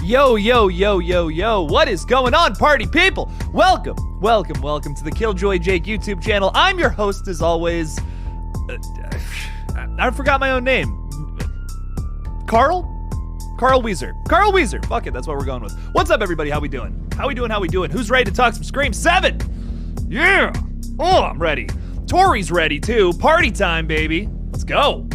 Yo, yo, yo, yo, yo, what is going on, party people? Welcome to the Killjoy Jake YouTube channel. I'm your host, as always. I forgot my own name. Carl Weezer. Fuck it, that's what we're going with. What's up, everybody? How we doing? Who's ready to talk some Scream 7? Yeah! Oh, I'm ready. Tori's ready, too. Party time, baby. Let's go.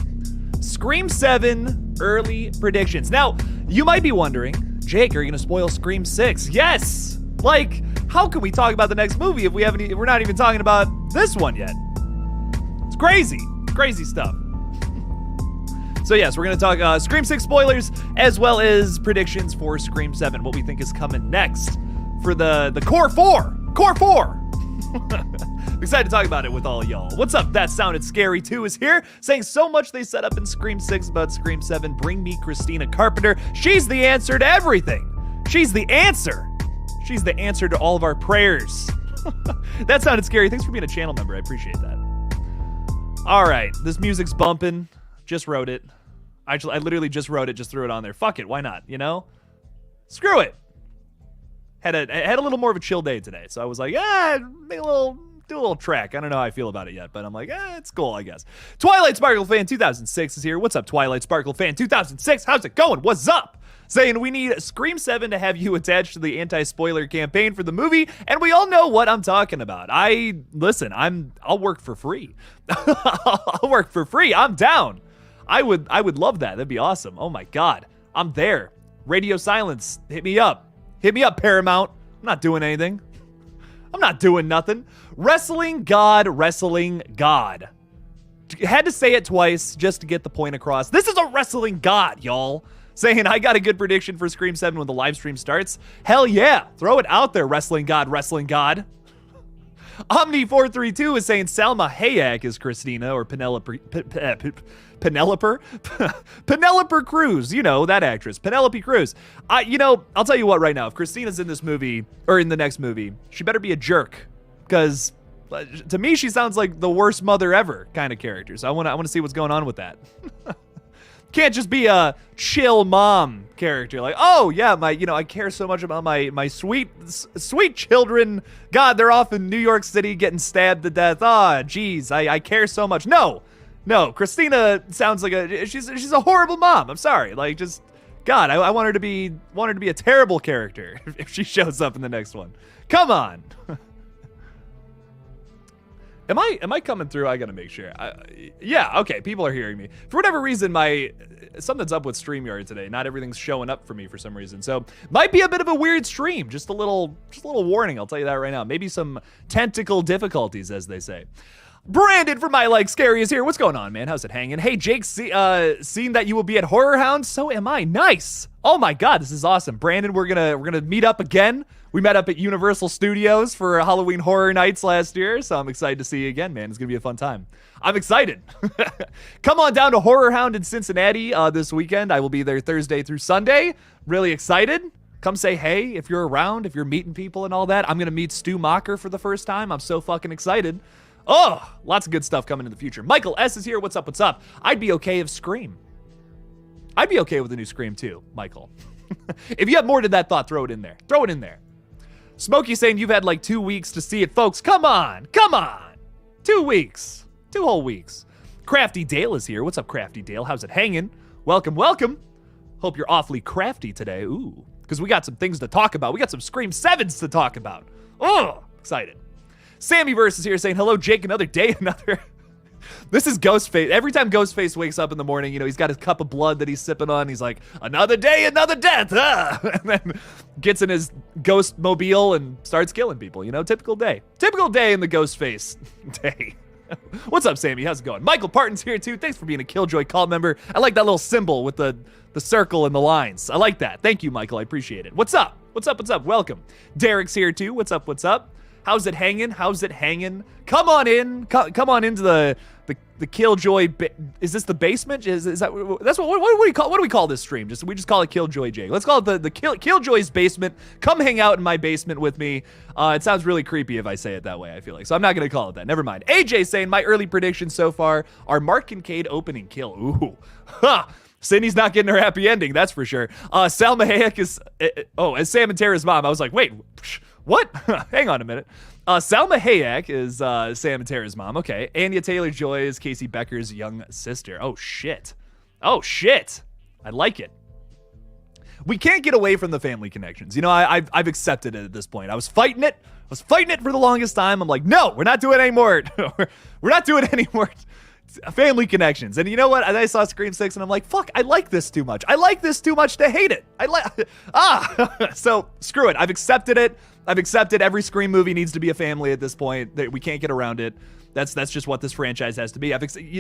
Scream 7 early predictions. Now, you might be wondering, Jake, are you gonna spoil Scream 6? Yes! Like, how can we talk about the next movie if we're not even talking about this one yet? It's crazy stuff. So yes, we're gonna talk Scream 6 spoilers, as well as predictions for Scream 7, what we think is coming next for the Core 4! Core 4! I'm excited to talk about it with all y'all. What's up? That Sounded Scary Too is here, saying so much they set up in Scream 6 about Scream 7. Bring me Christina Carpenter. She's the answer to everything. She's the answer to all of our prayers. That Sounded Scary. Thanks for being a channel member. I appreciate that. All right, this music's bumping. Just wrote it. I literally just wrote it, just threw it on there. Fuck it, why not, you know? Screw it. Had a little more of a chill day today, so I was like, do a little track. I don't know how I feel about it yet, but I'm like, it's cool, I guess. Twilight Sparkle Fan 2006 is here. What's up, Twilight Sparkle Fan 2006? How's it going? What's up? Saying we need Scream 7 to have you attached to the anti-spoiler campaign for the movie, and we all know what I'm talking about. I'll work for free. I'll work for free. I'm down. I would love that. That'd be awesome. Oh my God. I'm there. Radio silence. Hit me up. Hit me up, Paramount. I'm not doing anything. I'm not doing nothing. Wrestling God. Had to say it twice just to get the point across. This is a wrestling god, y'all. Saying I got a good prediction for Scream 7 when the live stream starts. Hell yeah. Throw it out there, wrestling god. Omni432 is saying Salma Hayek is Christina or Penelope Cruz. You know, that actress. Penelope Cruz. I'll tell you what right now. If Christina's in this movie, or in the next movie, she better be a jerk. Because to me, she sounds like the worst mother ever kind of character. So I want to see what's going on with that. Can't just be a chill mom character. Like, oh yeah, I care so much about my sweet children. God, they're off in New York City getting stabbed to death. Ah, geez, I care so much. No, Christina sounds like she's a horrible mom. I'm sorry. Like, just God, I want her to be a terrible character if she shows up in the next one. Come on. Am I coming through? I gotta make sure. Yeah, okay, people are hearing me. For whatever reason, something's up with StreamYard today. Not everything's showing up for me for some reason. So, might be a bit of a weird stream. Just a little warning, I'll tell you that right now. Maybe some technical difficulties, as they say. Brandon from My Like Scary is here. What's going on, man? How's it hanging? Hey, Jake, seen that you will be at Horror Hound? So am I. Nice. Oh my God, this is awesome. Brandon, we're gonna meet up again. We met up at Universal Studios for Halloween Horror Nights last year, so I'm excited to see you again, man. It's gonna be a fun time. I'm excited. Come on down to Horror Hound in Cincinnati this weekend. I will be there Thursday through Sunday. Really excited. Come say hey if you're around, if you're meeting people and all that. I'm gonna meet Stu Macher for the first time. I'm so fucking excited. Oh, lots of good stuff coming in the future. Michael S. is here. What's up? I'd be okay if Scream. I'd be okay with the new Scream too, Michael. If you have more to that thought, throw it in there. Smokey saying you've had like 2 weeks to see it. Folks, come on. 2 weeks. 2 whole weeks. Crafty Dale is here. What's up, Crafty Dale? How's it hanging? Welcome. Hope you're awfully crafty today. Ooh, because we got some things to talk about. We got some Scream 7s to talk about. Oh, excited. Sammyverse is here saying, hello, Jake, another day, another... This is Ghostface. Every time Ghostface wakes up in the morning, he's got his cup of blood that he's sipping on. He's like, another day, another death. And then gets in his ghost mobile and starts killing people. Typical day. Typical day in the Ghostface day. What's up, Sammy? How's it going? Michael Parton's here, too. Thanks for being a Killjoy cult member. I like that little symbol with the circle and the lines. I like that. Thank you, Michael. I appreciate it. What's up? Welcome. Derek's here, too. What's up? How's it hanging? Come on in. Come on into the Killjoy. Is this the basement? Is that that's what do we call? What do we call this stream? We just call it Killjoy Jake. Let's call it the Killjoy's basement. Come hang out in my basement with me. It sounds really creepy if I say it that way. I feel like so. I'm not gonna call it that. Never mind. AJ saying my early predictions so far are Mark Kincaid opening kill. Ooh, ha. Sydney's not getting her happy ending, that's for sure. Salma Hayek is, as Sam and Tara's mom. I was like, wait, what? Hang on a minute. Salma Hayek is Sam and Tara's mom. Okay. Anya Taylor-Joy is Casey Becker's young sister. Oh, shit. I like it. We can't get away from the family connections. You know, I've accepted it at this point. I was fighting it for the longest time. I'm like, no, we're not doing it anymore. We're not doing it anymore. Family connections. And you know what? I saw Scream 6 and I'm like, fuck, I like this too much. I like this too much to hate it. So screw it. I've accepted it. Every Scream movie needs to be a family at this point. We can't get around it. That's just what this franchise has to be.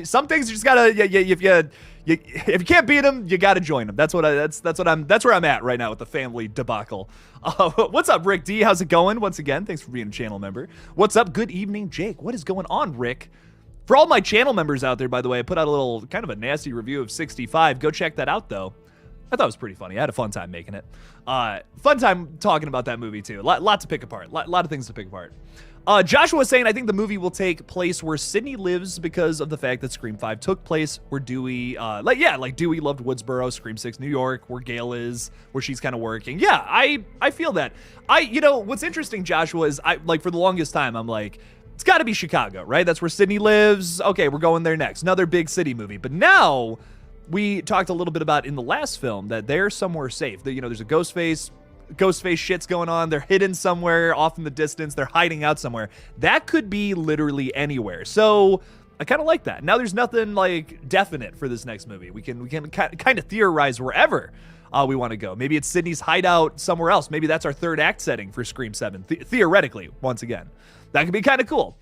Some things you just gotta, if you can't beat them, you gotta join them. That's where I'm at right now with the family debacle. What's up, Rick D? How's it going? Once again, thanks for being a channel member. What's up? Good evening, Jake. What is going on, Rick? For all my channel members out there, by the way, I put out a little kind of a nasty review of 65. Go check that out, though. I thought it was pretty funny. I had a fun time making it. Fun time talking about that movie, too. Lot to pick apart. Lot of things to pick apart. Joshua was saying, I think the movie will take place where Sydney lives because of the fact that Scream 5 took place where Dewey, like Dewey loved Woodsboro, Scream 6, New York, where Gail is, where she's kind of working. Yeah, I feel that. What's interesting, Joshua, is for the longest time, I'm like, it's got to be Chicago, right? That's where Sydney lives. Okay, we're going there next. Another big city movie. But now, we talked a little bit about in the last film that they're somewhere safe. There's a Ghostface shit's going on. They're hidden somewhere off in the distance. They're hiding out somewhere. That could be literally anywhere. So I kind of like that. Now there's nothing like definite for this next movie. We can kind of theorize wherever we want to go. Maybe it's Sydney's hideout somewhere else. Maybe that's our third act setting for Scream 7. Theoretically, once again, that could be kind of cool.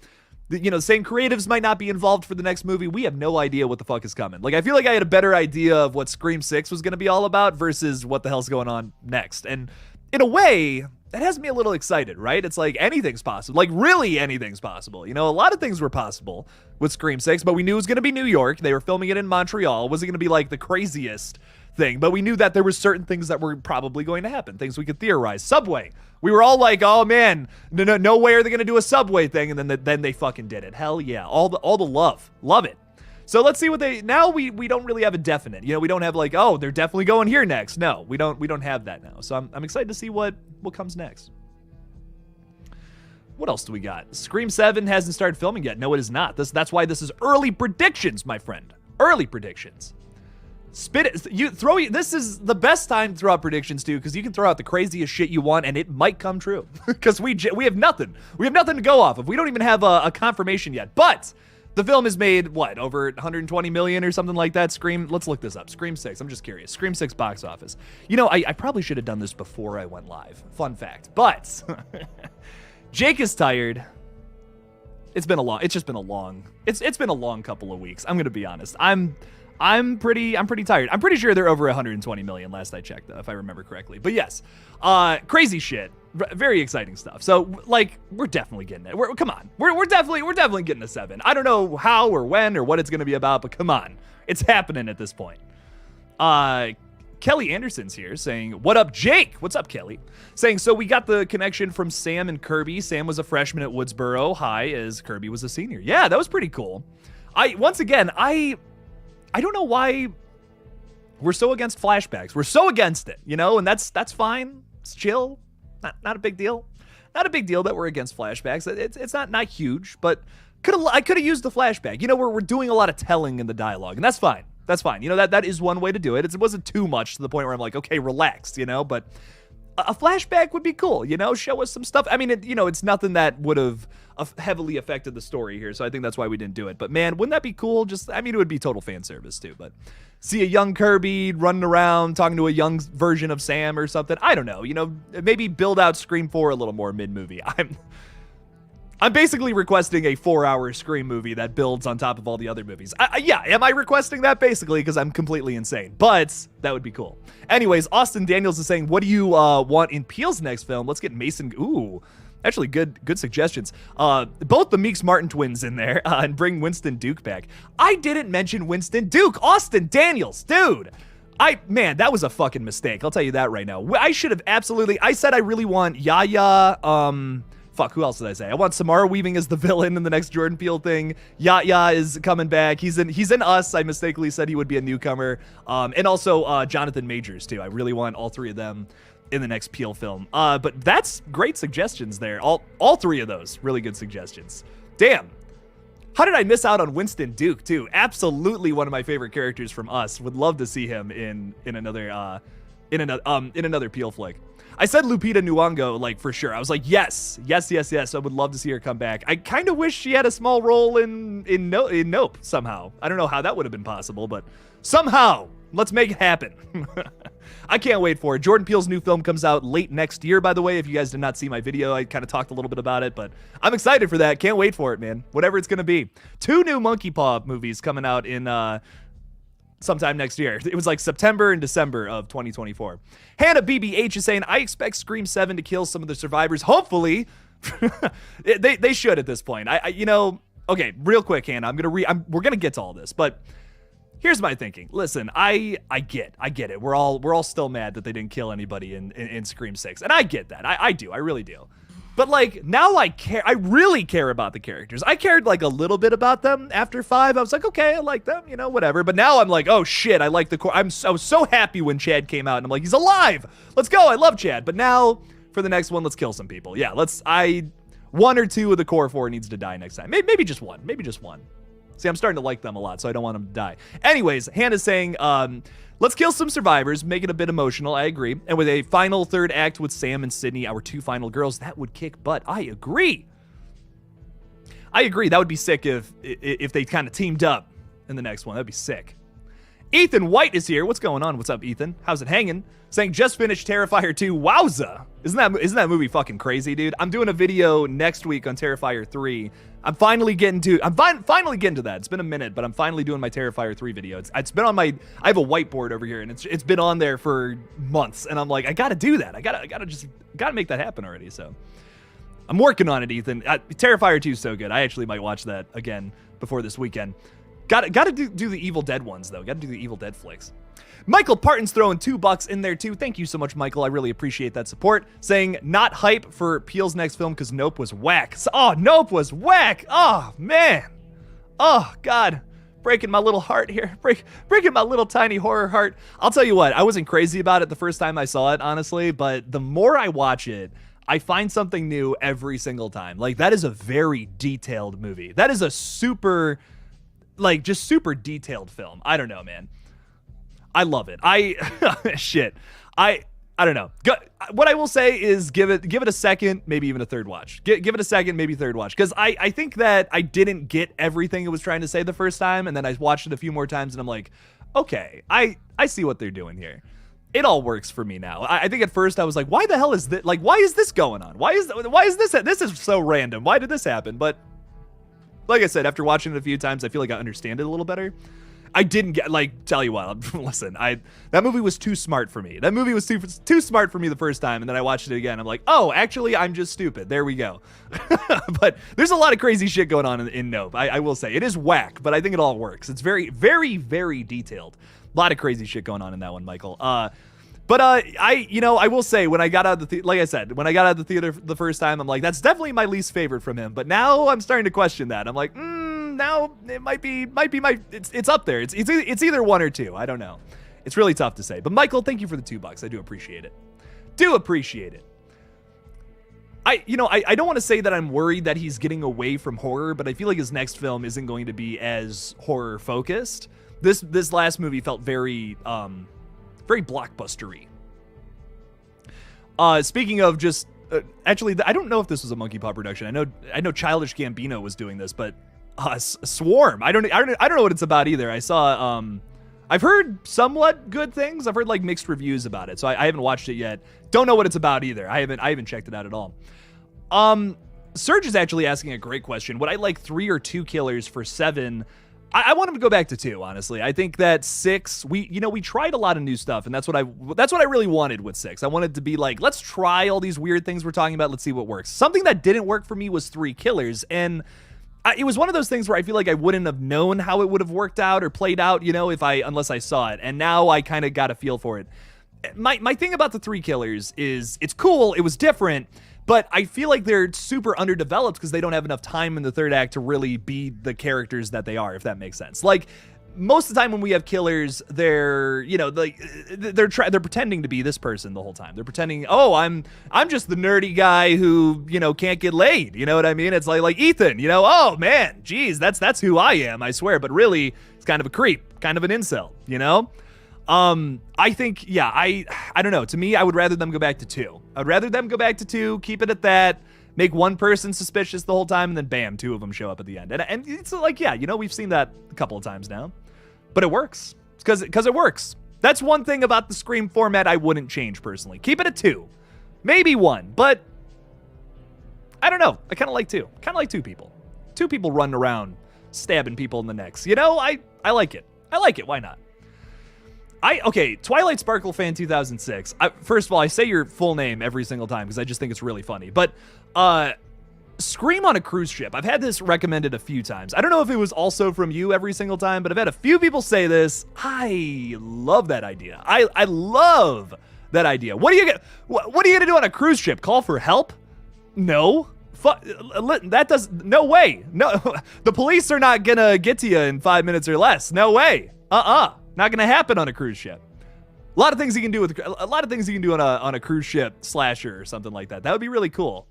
The same creatives might not be involved for the next movie. We have no idea what the fuck is coming. Like, I feel like I had a better idea of what Scream 6 was going to be all about versus what the hell's going on next. And in a way, that has me a little excited, right? It's like anything's possible. Like, really anything's possible. A lot of things were possible with Scream 6, but we knew it was going to be New York. They were filming it in Montreal. It wasn't going to be like the craziest thing, but we knew that there were certain things that were probably going to happen, things we could theorize. Subway. We were all like, oh man, no way are they going to do a Subway thing, and then they fucking did it. Hell yeah. All the love it. So let's see what now we don't really have a definite, we don't have like, oh, they're definitely going here next. No, we don't have that now. So I'm excited to see what comes next. What else do we got? Scream 7 hasn't started filming yet. No, it is not. That's why this is early predictions, my friend. Early predictions. Spit it. This is the best time to throw out predictions too, because you can throw out the craziest shit you want and it might come true. Because we have nothing. We have nothing to go off of. We don't even have a confirmation yet. But the film has made what, over 120 million or something like that. Scream. Let's look this up. Scream 6. I'm just curious. Scream 6 box office. I probably should have done this before I went live. Fun fact. But Jake is tired. It's been a long couple of weeks. I'm gonna be honest. I'm pretty tired. I'm pretty sure they're over 120 million last I checked, though, if I remember correctly. But yes, crazy shit, very exciting stuff. So we're definitely getting it. Come on, we're definitely getting a 7. I don't know how or when or what it's gonna be about, but come on, it's happening at this point. Kelly Anderson's here saying, what up, Jake? What's up, Kelly? Saying, so we got the connection from Sam and Kirby. Sam was a freshman at Woodsboro High as Kirby was a senior. Yeah, that was pretty cool. I don't know why we're so against flashbacks. We're so against it, and that's fine. It's chill. Not a big deal. Not a big deal that we're against flashbacks. It's not huge, but I could have used the flashback. We're doing a lot of telling in the dialogue, and that's fine. That's fine. That is one way to do it. It wasn't too much to the point where I'm like, okay, relax, but a flashback would be cool, show us some stuff. I mean, it's nothing that would have heavily affected the story here, so I think that's why we didn't do it. But man, wouldn't that be cool? It would be total fan service too, but see a young Kirby running around talking to a young version of Sam or something. I don't know, maybe build out Scream 4 a little more mid-movie. I'm basically requesting a 4-hour Scream movie that builds on top of all the other movies. Yeah, am I requesting that? Basically, because I'm completely insane. But that would be cool. Anyways, Austin Daniels is saying, what do you want in Peele's next film? Let's get Mason. Ooh, actually good suggestions. Both the Meeks Martin twins in there and bring Winston Duke back. I didn't mention Winston Duke. Austin Daniels, dude. Man, that was a fucking mistake. I'll tell you that right now. I should have absolutely. I said I really want Yahya Fuck, who else did I say? I want Samara Weaving as the villain in the next Jordan Peele thing. Yaya is coming back. He's in Us. I mistakenly said he would be a newcomer. And also Jonathan Majors, too. I really want all three of them in the next Peele film. But that's great suggestions there. All three of those, really good suggestions. Damn. How did I miss out on Winston Duke, too? Absolutely one of my favorite characters from Us. Would love to see him in another Peele flick. I said Lupita Nyong'o, like, for sure. I was like, yes. I would love to see her come back. I kind of wish she had a small role in Nope somehow. I don't know how that would have been possible, but somehow, let's make it happen. I can't wait for it. Jordan Peele's new film comes out late next year, by the way. If you guys did not see my video, I kind of talked a little bit about it, but I'm excited for that. Can't wait for it, man. Whatever it's going to be. 2 new Monkey Paw movies coming out in sometime next year. It was like September and December of 2024. Hannah BBH is saying, I expect Scream 7 to kill some of the survivors. Hopefully. they should at this point. Okay, real quick, Hannah. We're gonna get to all this, but here's my thinking. Listen, I get it. We're all still mad that they didn't kill anybody in Scream 6. And I get that. I do. I really do. But, like, now I care. I really care about the characters. I cared, like, a little bit about them after 5. I was like, okay, I like them, whatever. But now I'm like, oh, shit, I like the core. I was so happy when Chad came out. And I'm like, he's alive. Let's go. I love Chad. But now, for the next one, let's kill some people. Yeah, 1 or 2 of the core 4 needs to die next time. Maybe just one. See, I'm starting to like them a lot, so I don't want them to die. Anyways, Hannah's saying, let's kill some survivors, make it a bit emotional. I agree. And with a final third act with Sam and Sydney, our 2 final girls, that would kick butt. I agree. That would be sick if they kind of teamed up in the next one. That'd be sick. Ethan White is here. What's going on? What's up, Ethan? How's it hanging? Saying, just finished Terrifier 2. Wowza. Isn't that movie fucking crazy, dude? I'm doing a video next week on Terrifier 3. I'm finally getting to that. It's been a minute, but I'm finally doing my Terrifier 3 video. It's been on I have a whiteboard over here, and it's been on there for months, and I'm like, I gotta do that. I gotta make that happen already, so. I'm working on it, Ethan. Terrifier 2 is so good. I actually might watch that again before this weekend. Gotta do the Evil Dead ones, though. Gotta do the Evil Dead flicks. Michael Parton's throwing $2 in there, too. Thank you so much, Michael. I really appreciate that support. Saying, not hype for Peele's next film because Nope was whack. Nope was whack. Oh, man. Oh, God. Breaking my little heart here. Breaking my little tiny horror heart. I'll tell you what. I wasn't crazy about it the first time I saw it, honestly. But the more I watch it, I find something new every single time. Like, that is a very detailed movie. That is a super detailed film. I don't know, man. I love it. I don't know. What I will say is give it a second, maybe even a third watch. Give it a second, maybe third watch. Because I think that I didn't get everything it was trying to say the first time, and then I watched it a few more times, and I'm like, okay, I see what they're doing here. It all works for me now. I think at first I was like, why the hell is this? Like, why is this going on? Why is this? This is so random. Why did this happen? But like I said, after watching it a few times, I feel like I understand it a little better. I didn't get, tell you what, listen, that movie was too smart for me. That movie was too smart for me the first time, and then I watched it again. I'm like, oh, actually, I'm just stupid. There we go. But there's a lot of crazy shit going on in Nope. I will say. It is whack, but I think it all works. It's very, very, very detailed. A lot of crazy shit going on in that one, Michael. But I will say, when I got out of the like I said, when I got out of the theater the first time, I'm like, that's definitely my least favorite from him. But now I'm starting to question that. I'm like, now it might be my, it's up there. It's either 1 or 2. I don't know. It's really tough to say. But Michael, thank you for the $2. I do appreciate it. I don't want to say that I'm worried that he's getting away from horror, but I feel like his next film isn't going to be as horror focused. This last movie felt very blockbustery. Speaking of just actually, I don't know if this was a Monkey Paw production. I know Childish Gambino was doing this, but Swarm. I don't know what it's about either. I saw I've heard somewhat good things. I've heard like mixed reviews about it, so I haven't watched it yet. Don't know what it's about either. I haven't checked it out at all. Serge is actually asking a great question. Would I like 3 or 2 killers for 7? I want him to go back to 2, honestly. I think that 6, we tried a lot of new stuff, and that's what I really wanted with 6. I wanted to be like, let's try all these weird things we're talking about. Let's see what works. Something that didn't work for me was 3 killers, and it was one of those things where I feel like I wouldn't have known how it would have worked out or played out, unless I saw it. And now I kind of got a feel for it. My thing about the 3 killers is it's cool. It was different. But I feel like they're super underdeveloped because they don't have enough time in the third act to really be the characters that they are, if that makes sense. Like, most of the time when we have killers, they're, you know, like they're pretending to be this person the whole time. They're pretending, oh, I'm just the nerdy guy who, you know, can't get laid. You know what I mean? It's like Ethan, you know, oh man, geez, that's who I am, I swear. But really, it's kind of a creep, kind of an incel, you know? I think, yeah, I don't know. To me, I would rather them go back to 2. I would rather them go back to 2, keep it at that, make one person suspicious the whole time, and then bam, 2 of them show up at the end. And it's like, yeah, you know, we've seen that a couple of times now. But it works, because it works. That's one thing about the Scream format I wouldn't change personally. Keep it at 2, maybe 1, but I don't know. I kind of like 2. Kind of like 2 people. 2 people running around stabbing people in the necks. You know, I like it. I like it. Why not? Okay, Twilight Sparkle Fan 2006. First of all, I say your full name every single time because I just think it's really funny. But Scream on a cruise ship. I've had this recommended a few times. I don't know if it was also from you every single time, but I've had a few people say this. I love that idea. I love that idea. What are you gonna do on a cruise ship? Call for help? No. That does no way. No, the police are not gonna get to you in 5 minutes or less. No way. Not gonna happen on a cruise ship. A lot of things you can do on a cruise ship slasher or something like that. That would be really cool.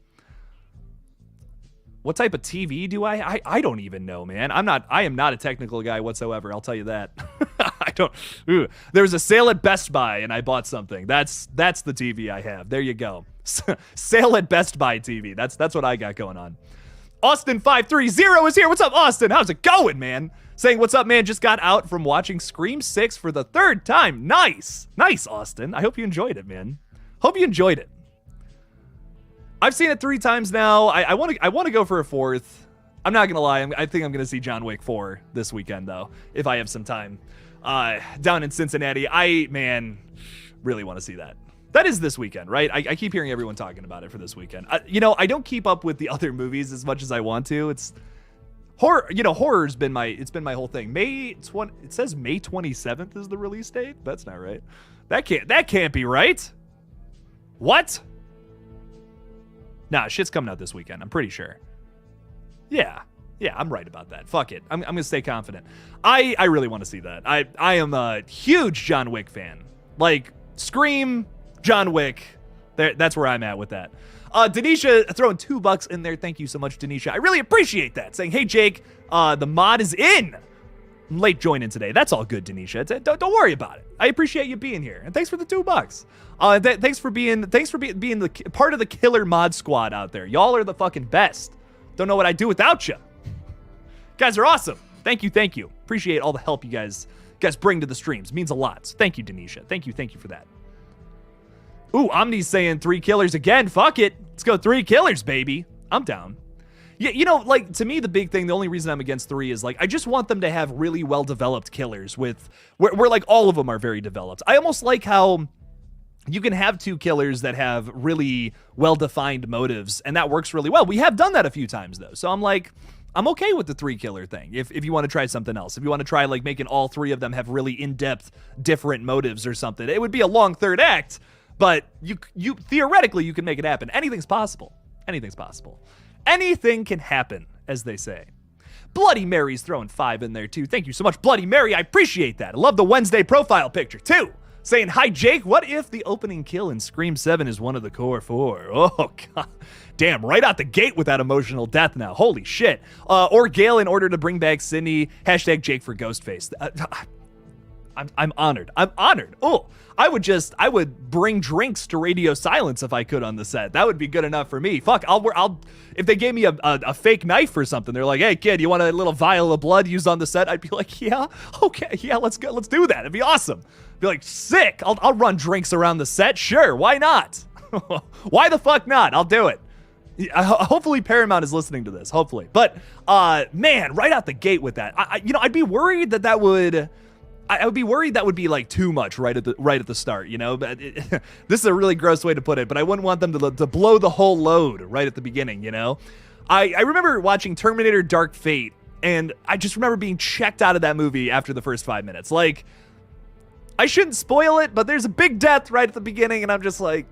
What type of TV do I don't even know, man. I am not a technical guy whatsoever. I'll tell you that. I don't. There was a sale at Best Buy and I bought something. That's the TV I have. There you go. Sale at Best Buy TV. That's what I got going on. Austin530 is here. What's up, Austin? How's it going, man? Saying, what's up, man? Just got out from watching Scream 6 for the 3rd time. Nice. Nice, Austin. I hope you enjoyed it, man. Hope you enjoyed it. I've seen it 3 times now. I want to go for a 4th. I'm not going to lie. I think I'm going to see John Wick 4 this weekend, though, if I have some time. Down in Cincinnati. Man, really want to see that. That is this weekend, right? I keep hearing everyone talking about it for this weekend. You know, I don't keep up with the other movies as much as I want to. It's horror. You know, horror's been my whole thing. It says May 27th is the release date. That's not right. That can't be right. What? Nah, shit's coming out this weekend. I'm pretty sure. Yeah, I'm right about that. Fuck it. I'm gonna stay confident. I really want to see that. I am a huge John Wick fan. Like Scream, John Wick. That's where I'm at with that. Denisha throwing $2 in there. Thank you so much, Denisha. I really appreciate that. Saying, hey Jake, the mod is in. I'm late joining today. That's all good, Denisha. Don't worry about it. I appreciate you being here, and thanks for the $2. Thanks for being the part of the killer mod squad out there. Y'all are the fucking best. Don't know what I'd do without you. Guys are awesome. Thank you. Appreciate all the help you guys bring to the streams. Means a lot. So thank you, Denisha. Thank you for that. Ooh, Omni's saying 3 killers again. Fuck it. Let's go 3 killers, baby. I'm down. Yeah, you know, like, to me, the big thing, the only reason I'm against 3 is, like, I just want them to have really well-developed killers where like, all of them are very developed. I almost like how you can have 2 killers that have really well-defined motives, and that works really well. We have done that a few times, though, so I'm like, I'm okay with the 3 killer thing if you want to try something else. If you want to try, like, making all 3 of them have really in-depth, different motives or something. It would be a long 3rd act, but you theoretically, you can make it happen. Anything's possible. Anything's possible. Anything can happen, as they say. Bloody Mary's throwing 5 in there, too. Thank you so much, Bloody Mary. I appreciate that. I love the Wednesday profile picture, too. Saying, hi, Jake. What if the opening kill in Scream 7 is one of the core 4? Oh, God. Damn, right out the gate with that emotional death now. Holy shit. Or Gale in order to bring back Sydney. Hashtag Jake for Ghostface. I'm honored. I'm honored. Oh, I would bring drinks to Radio Silence if I could on the set. That would be good enough for me. Fuck, I'll if they gave me a fake knife or something, they're like, hey kid, you want a little vial of blood used on the set? I'd be like, yeah, okay, yeah, let's go, let's do that. It'd be awesome. Be like, sick. I'll run drinks around the set. Sure, why not? Why the fuck not? I'll do it. Hopefully Paramount is listening to this. Hopefully, but man, right out the gate with that, I'd be worried that would. I would be worried that would be like too much right at the start, you know. But this is a really gross way to put it, but I wouldn't want them to blow the whole load right at the beginning, you know. I remember watching Terminator Dark Fate, and I just remember being checked out of that movie after the first 5 minutes. Like, I shouldn't spoil it, but there's a big death right at the beginning, and I'm just like,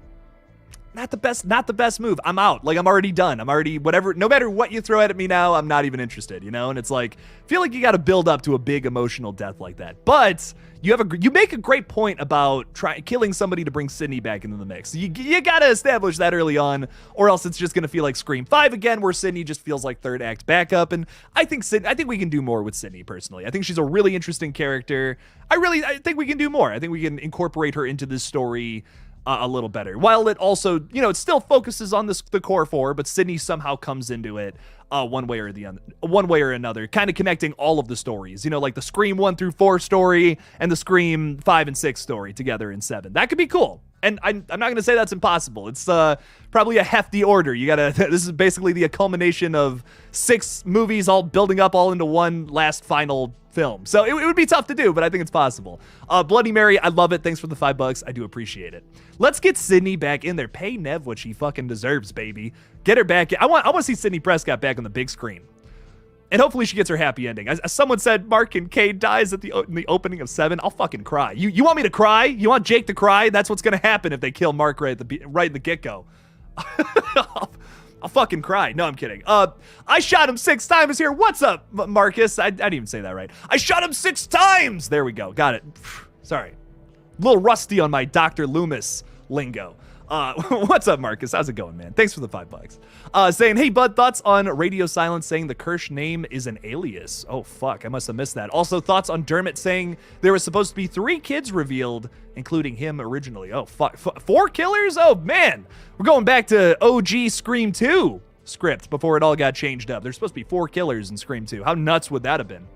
not the best move. I'm out. Like, I'm already done. I'm already, whatever, no matter what you throw at me now, I'm not even interested, you know? And it's like, I feel like you got to build up to a big emotional death like that. But you make a great point about killing somebody to bring Sydney back into the mix. You got to establish that early on, or else it's just going to feel like Scream 5 again, where Sydney just feels like third act backup. And I think we can do more with Sydney, personally. I think she's a really interesting character. I think we can do more. I think we can incorporate her into this story a little better, while it also, it still focuses on the core four, but Sydney somehow comes into it one way or another, kind of connecting all of the stories, like the Scream 1 through 4 story and the Scream 5 and 6 story together in 7. That could be cool. And I'm not going to say that's impossible. It's probably a hefty order. This is basically the culmination of 6 movies all building up all into one last final film. So it would be tough to do, but I think it's possible. Bloody Mary, I love it. Thanks for the $5. I do appreciate it. Let's get Sydney back in there. Pay Nev what she fucking deserves, baby. Get her back. I want to see Sydney Prescott back on the big screen. And hopefully she gets her happy ending. As someone said, Mark Kincaid dies in the opening of 7. I'll fucking cry. You want me to cry? You want Jake to cry? That's what's going to happen if they kill Mark right in the get-go. I'll fucking cry. No, I'm kidding. I shot him 6 times here. What's up, Marcus? I didn't even say that right. I shot him 6 times. There we go. Got it. Sorry. A little rusty on my Dr. Loomis lingo. What's up, Marcus? How's it going, man? Thanks for the $5. Saying, hey, bud, thoughts on Radio Silence saying the Kirsch name is an alias. Oh, fuck. I must have missed that. Also, thoughts on Dermot saying there was supposed to be 3 kids revealed, including him originally. Oh, fuck. 4 killers? Oh, man. We're going back to OG Scream 2 script before it all got changed up. There's supposed to be 4 killers in Scream 2. How nuts would that have been?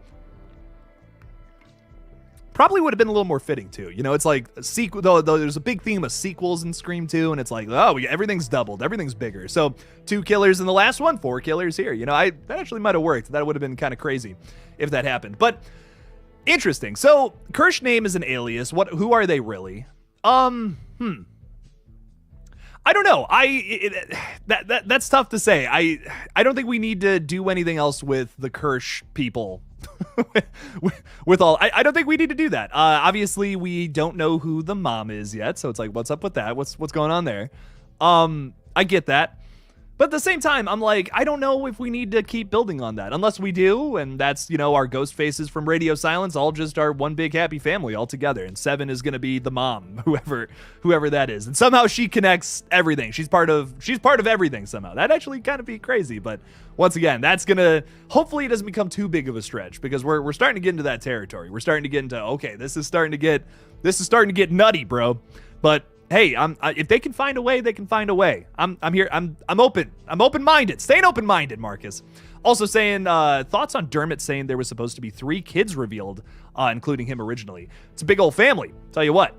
Probably would have been a little more fitting too. It's like a sequel, though there's a big theme of sequels in Scream 2, and it's like, everything's doubled, everything's bigger. So 2 killers in the last one, 4 killers here. That actually might have worked. That would have been kind of crazy if that happened. But interesting. So Kirsch name is an alias. Who are they really? I don't know. That's tough to say. I don't think we need to do anything else with the Kirsch people. with all, I don't think we need to do that. Obviously, we don't know who the mom is yet, so it's like, what's up with that? What's going on there? I get that. But at the same time, I'm like, I don't know if we need to keep building on that. Unless we do, and that's, our ghost faces from Radio Silence all just are one big happy family all together. And 7 is going to be the mom, whoever that is. And somehow she connects everything. She's part of everything somehow. That'd actually kind of be crazy. But once again, that's going to, hopefully it doesn't become too big of a stretch, because we're starting to get into that territory. We're starting to get into, okay, this is starting to get nutty, bro. But hey, if they can find a way, they can find a way. I'm here. I'm open. I'm open-minded. Staying open-minded, Marcus. Also saying, thoughts on Dermot saying there was supposed to be 3 kids revealed, including him originally. It's a big old family. Tell you what.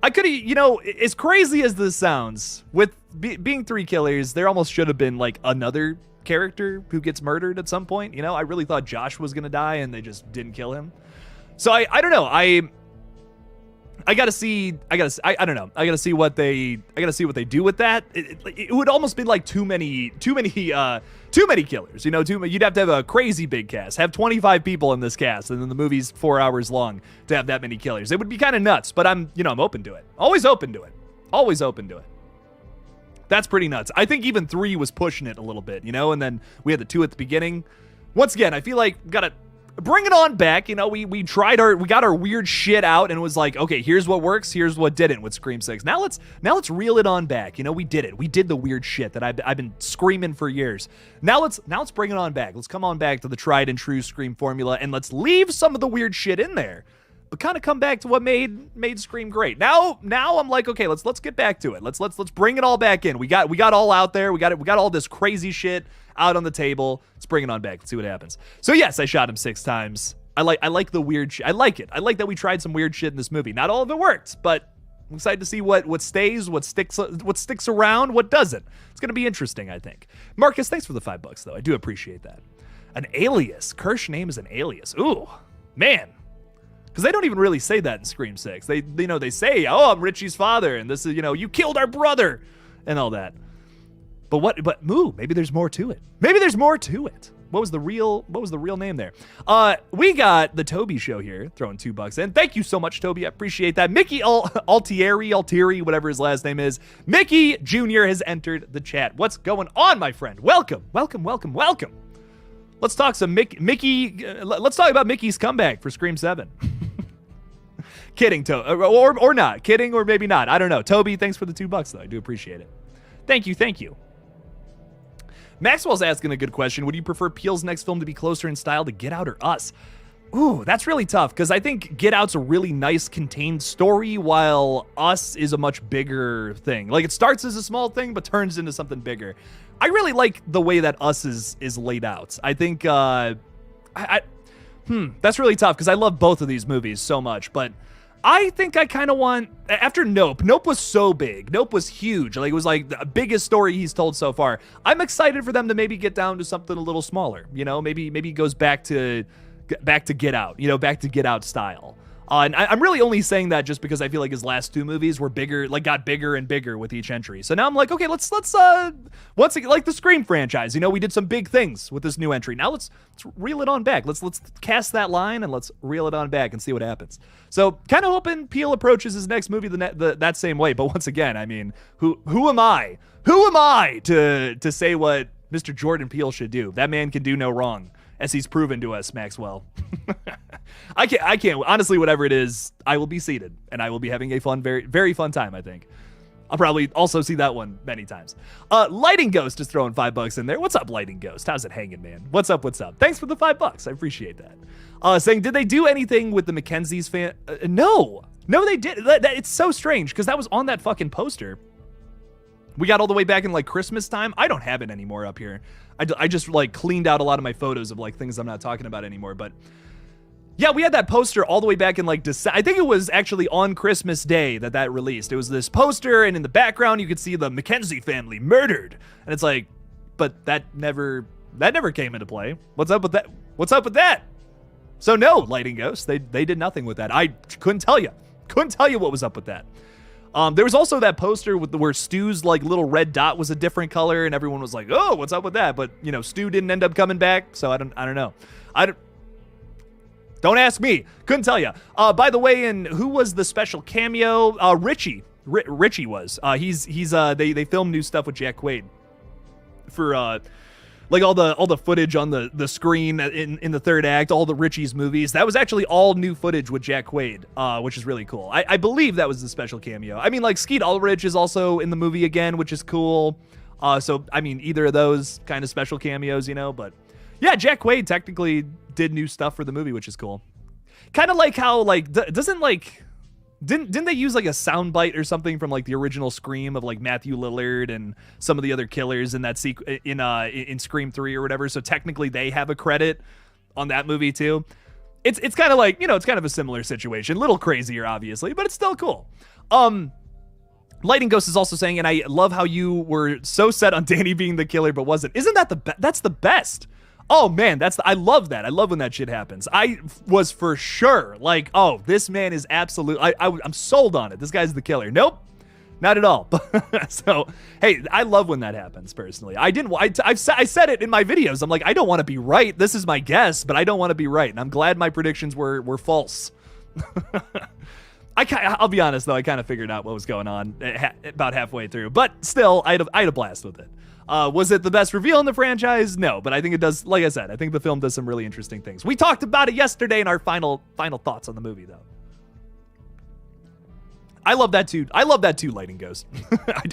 I could have, as crazy as this sounds, with being 3 killers, there almost should have been like another character who gets murdered at some point. I really thought Josh was going to die and they just didn't kill him. So I don't know. I gotta see what they do with that. It would almost be like too many killers. You'd have to have a crazy big cast, have 25 people in this cast, and then the movie's 4 hours long to have that many killers. It would be kind of nuts, but I'm open to it. Always open to it. That's pretty nuts. I think even 3 was pushing it a little bit, and then we had the 2 at the beginning. Once again, I feel like we gotta bring it on back. We got our weird shit out and it was like, okay, here's what works, here's what didn't with Scream 6. Now let's reel it on back. We did it. We did the weird shit that I've been screaming for years. Now let's bring it on back. Let's come on back to the tried and true Scream formula, and let's leave some of the weird shit in there, but kind of come back to what made Scream great. Now I'm like, okay, let's get back to it. Let's bring it all back in. We got all out there. We got all this crazy shit out on the table. Let's bring it on back. Let's see what happens. So yes, I shot him 6 times. I like the weird shit. I like it. I like that we tried some weird shit in this movie. Not all of it worked, but I'm excited to see what stays, what sticks around, what doesn't. It's gonna be interesting, I think. Marcus, thanks for the $5 though. I do appreciate that. An alias. Kirsch name is an alias. Ooh, man. Because they don't even really say that in Scream 6. They say, oh, I'm Richie's father, and this is, you killed our brother, and all that. But maybe there's more to it. Maybe there's more to it. What was the real name there? We got the Toby Show here throwing $2 in. Thank you so much, Toby. I appreciate that. Mickey Altieri, whatever his last name is. Mickey Jr. has entered the chat. What's going on, my friend? Welcome. Let's talk some Mickey. Let's talk about Mickey's comeback for Scream 7. Kidding, or not. Kidding, or maybe not. I don't know. Toby, thanks for the $2 though. I do appreciate it. Thank you. Maxwell's asking a good question. Would you prefer Peele's next film to be closer in style to Get Out or Us? Ooh, that's really tough, because I think Get Out's a really nice contained story, while Us is a much bigger thing. Like, it starts as a small thing, but turns into something bigger. I really like the way that Us is laid out. I think, that's really tough, because I love both of these movies so much, but I think I kind of want, after Nope was so big. Nope was huge. Like, it was like the biggest story he's told so far. I'm excited for them to maybe get down to something a little smaller. You know, maybe it goes back to Get Out, back to Get Out style. And I'm really only saying that just because I feel like his last two movies were bigger, like got bigger and bigger with each entry. So now I'm like, okay, let's once again, like the Scream franchise, we did some big things with this new entry. Now let's reel it on back. Let's cast that line and let's reel it on back and see what happens. So kind of hoping Peele approaches his next movie that same way. But once again, I mean, who am I? Who am I to say what Mr. Jordan Peele should do? That man can do no wrong, as he's proven to us, Maxwell. I can't, honestly, whatever it is, I will be seated, and I will be having a fun, very, very fun time, I think. I'll probably also see that one many times. Lighting Ghost is throwing $5 in there. What's up, Lighting Ghost? How's it hanging, man? What's up? Thanks for the $5. I appreciate that. Saying, did they do anything with the Mackenzie's fan? No, they did. It's so strange, because that was on that fucking poster. We got all the way back in, like, Christmas time. I don't have it anymore up here. I just, like, cleaned out a lot of my photos of, like, things I'm not talking about anymore. But, yeah, we had that poster all the way back in, like, December. I think it was actually on Christmas Day that released. It was this poster, and in the background, you could see the Mackenzie family murdered. And it's like, but that never came into play. What's up with that? So, no, Lighting Ghost. They did nothing with that. I couldn't tell you. What was up with that. There was also that poster where Stu's like little red dot was a different color, and everyone was like, "Oh, what's up with that?" But Stu didn't end up coming back, so I don't know. Don't ask me. Couldn't tell you. By the way, and who was the special cameo? Richie. Richie was. They filmed new stuff with Jack Quaid for like all the footage on the screen in the third act, all the Richie's movies. That was actually all new footage with Jack Quaid, which is really cool. I believe that was the special cameo. I mean, like, Skeet Ulrich is also in the movie again, which is cool. So, I mean, either of those kind of special cameos, but yeah, Jack Quaid technically did new stuff for the movie, which is cool. Kind of like how, like, didn't they use like a soundbite or something from like the original Scream of like Matthew Lillard and some of the other killers in that in Scream 3 or whatever? So technically they have a credit on that movie too. It's kind of like, it's kind of a similar situation, a little crazier obviously, but it's still cool. Lighting Ghost is also saying, and I love how you were so set on Danny being the killer but wasn't. Isn't that that's the best? Oh man, I love that. I love when that shit happens. I was for sure like, oh, this man is absolute. I'm sold on it. This guy's the killer. Nope, not at all. So, hey, I love when that happens personally. I said it in my videos. I'm like, I don't want to be right. This is my guess, but I don't want to be right. And I'm glad my predictions were false. I'll be honest though, I kind of figured out what was going on about halfway through, but still, I had a blast with it. Was it the best reveal in the franchise? No, but I think it does, like I said, I think the film does some really interesting things. We talked about it yesterday in our final thoughts on the movie, though. I love that too, Lighting Ghost.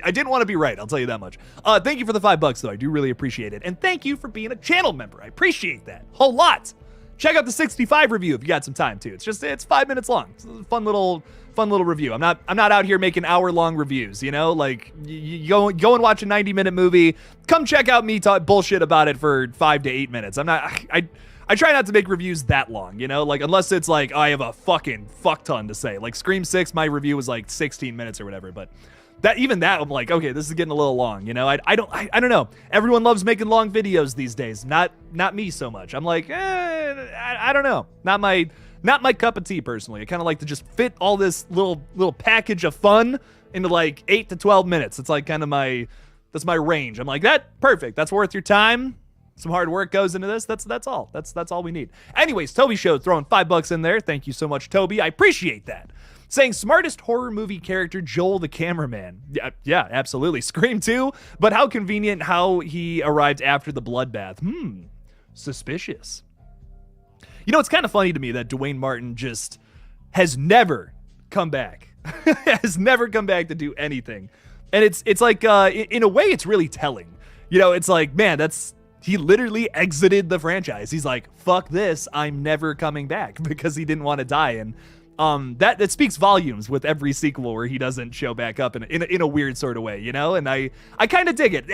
I didn't want to be right, I'll tell you that much. Thank you for the $5, though. I do really appreciate it. And thank you for being a channel member. I appreciate that. Whole lot. Check out the 65 review if you got some time, too. It's 5 minutes long. It's a fun little review. I'm not out here making hour-long reviews, like you go and watch a 90-minute movie. Come check out me talk bullshit about it for 5 to 8 minutes. I try not to make reviews that long, like unless it's like I have a fucking fuck ton to say. Like Scream 6, my review was like 16 minutes or whatever, but that I'm like, okay, this is getting a little long, I don't know. Everyone loves making long videos these days. Not me so much. I'm like, I don't know. Not my cup of tea personally. I kind of like to just fit all this little package of fun into like 8 to 12 minutes. It's like kind of that's my range. I'm like, that perfect. That's worth your time. Some hard work goes into this. That's all. That's all we need. Anyways, Toby Show throwing $5 in there. Thank you so much, Toby. I appreciate that. Saying smartest horror movie character, Joel the cameraman. Yeah, absolutely. Scream 2, but how convenient how he arrived after the bloodbath. Suspicious. You know, it's kind of funny to me that Dwayne Martin just has never come back. Has never come back to do anything. And it's like, in a way, it's really telling. You know, it's like, man, he literally exited the franchise. He's like, fuck this, I'm never coming back, because he didn't want to die. And that speaks volumes with every sequel where he doesn't show back up in a weird sort of way, you know? And I kind of dig it.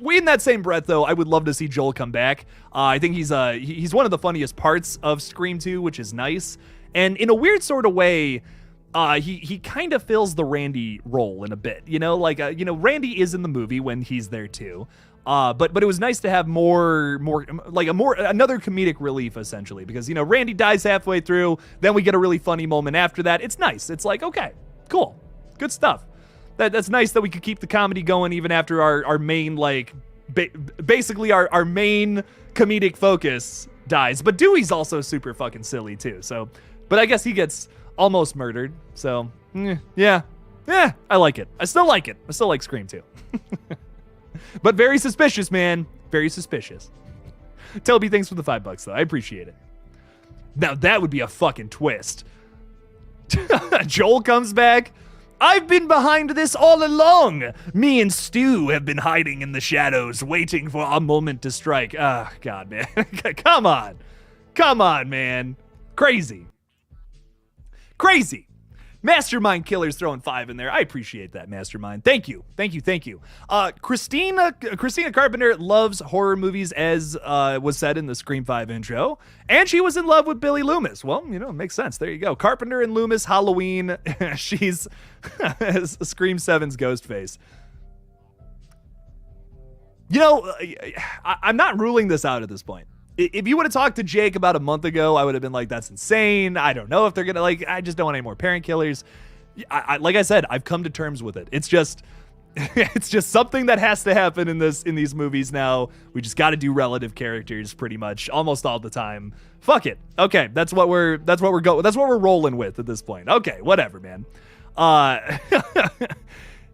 In that same breath, though, I would love to see Joel come back. I think he's one of the funniest parts of Scream 2, which is nice. And in a weird sort of way, he kind of fills the Randy role in a bit, you know? Like, Randy is in the movie when he's there too. But it was nice to have another comedic relief, essentially, because, Randy dies halfway through, then we get a really funny moment after that. It's nice. It's like, okay, cool, good stuff. That's nice that we could keep the comedy going even after our main, like, basically our main comedic focus dies. But Dewey's also super fucking silly too. So, but I guess he gets almost murdered. So, yeah, I like it. I still like it. I still like Scream 2. But very suspicious, man. Very suspicious. Toby, thanks for the $5, though. I appreciate it. Now, that would be a fucking twist. Joel comes back. I've been behind this all along. Me and Stu have been hiding in the shadows, waiting for a moment to strike. Ah, God, man. Come on. Come on, man. Crazy. Crazy. Mastermind Killer's throwing 5 in there. I appreciate that, Mastermind. Thank you. Christina Carpenter loves horror movies, as was said in the Scream 5 intro. And she was in love with Billy Loomis. Well, it makes sense. There you go. Carpenter and Loomis, Halloween. She's Scream 7's Ghostface. I'm not ruling this out at this point. If you would have talked to Jake about a month ago, I would have been like, that's insane. I don't know if they're going to, I just don't want any more parent killers. Like I said, I've come to terms with it. It's just something that has to happen in these movies now. We just got to do relative characters pretty much almost all the time. Fuck it. Okay. That's what we're rolling with at this point. Okay. Whatever, man.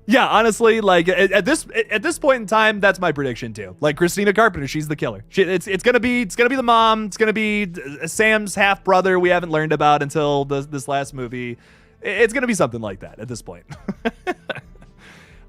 Yeah, honestly, like at this point in time, that's my prediction too. Like Christina Carpenter, she's the killer. It's gonna be the mom. It's gonna be Sam's half brother we haven't learned about until this last movie. It's gonna be something like that at this point.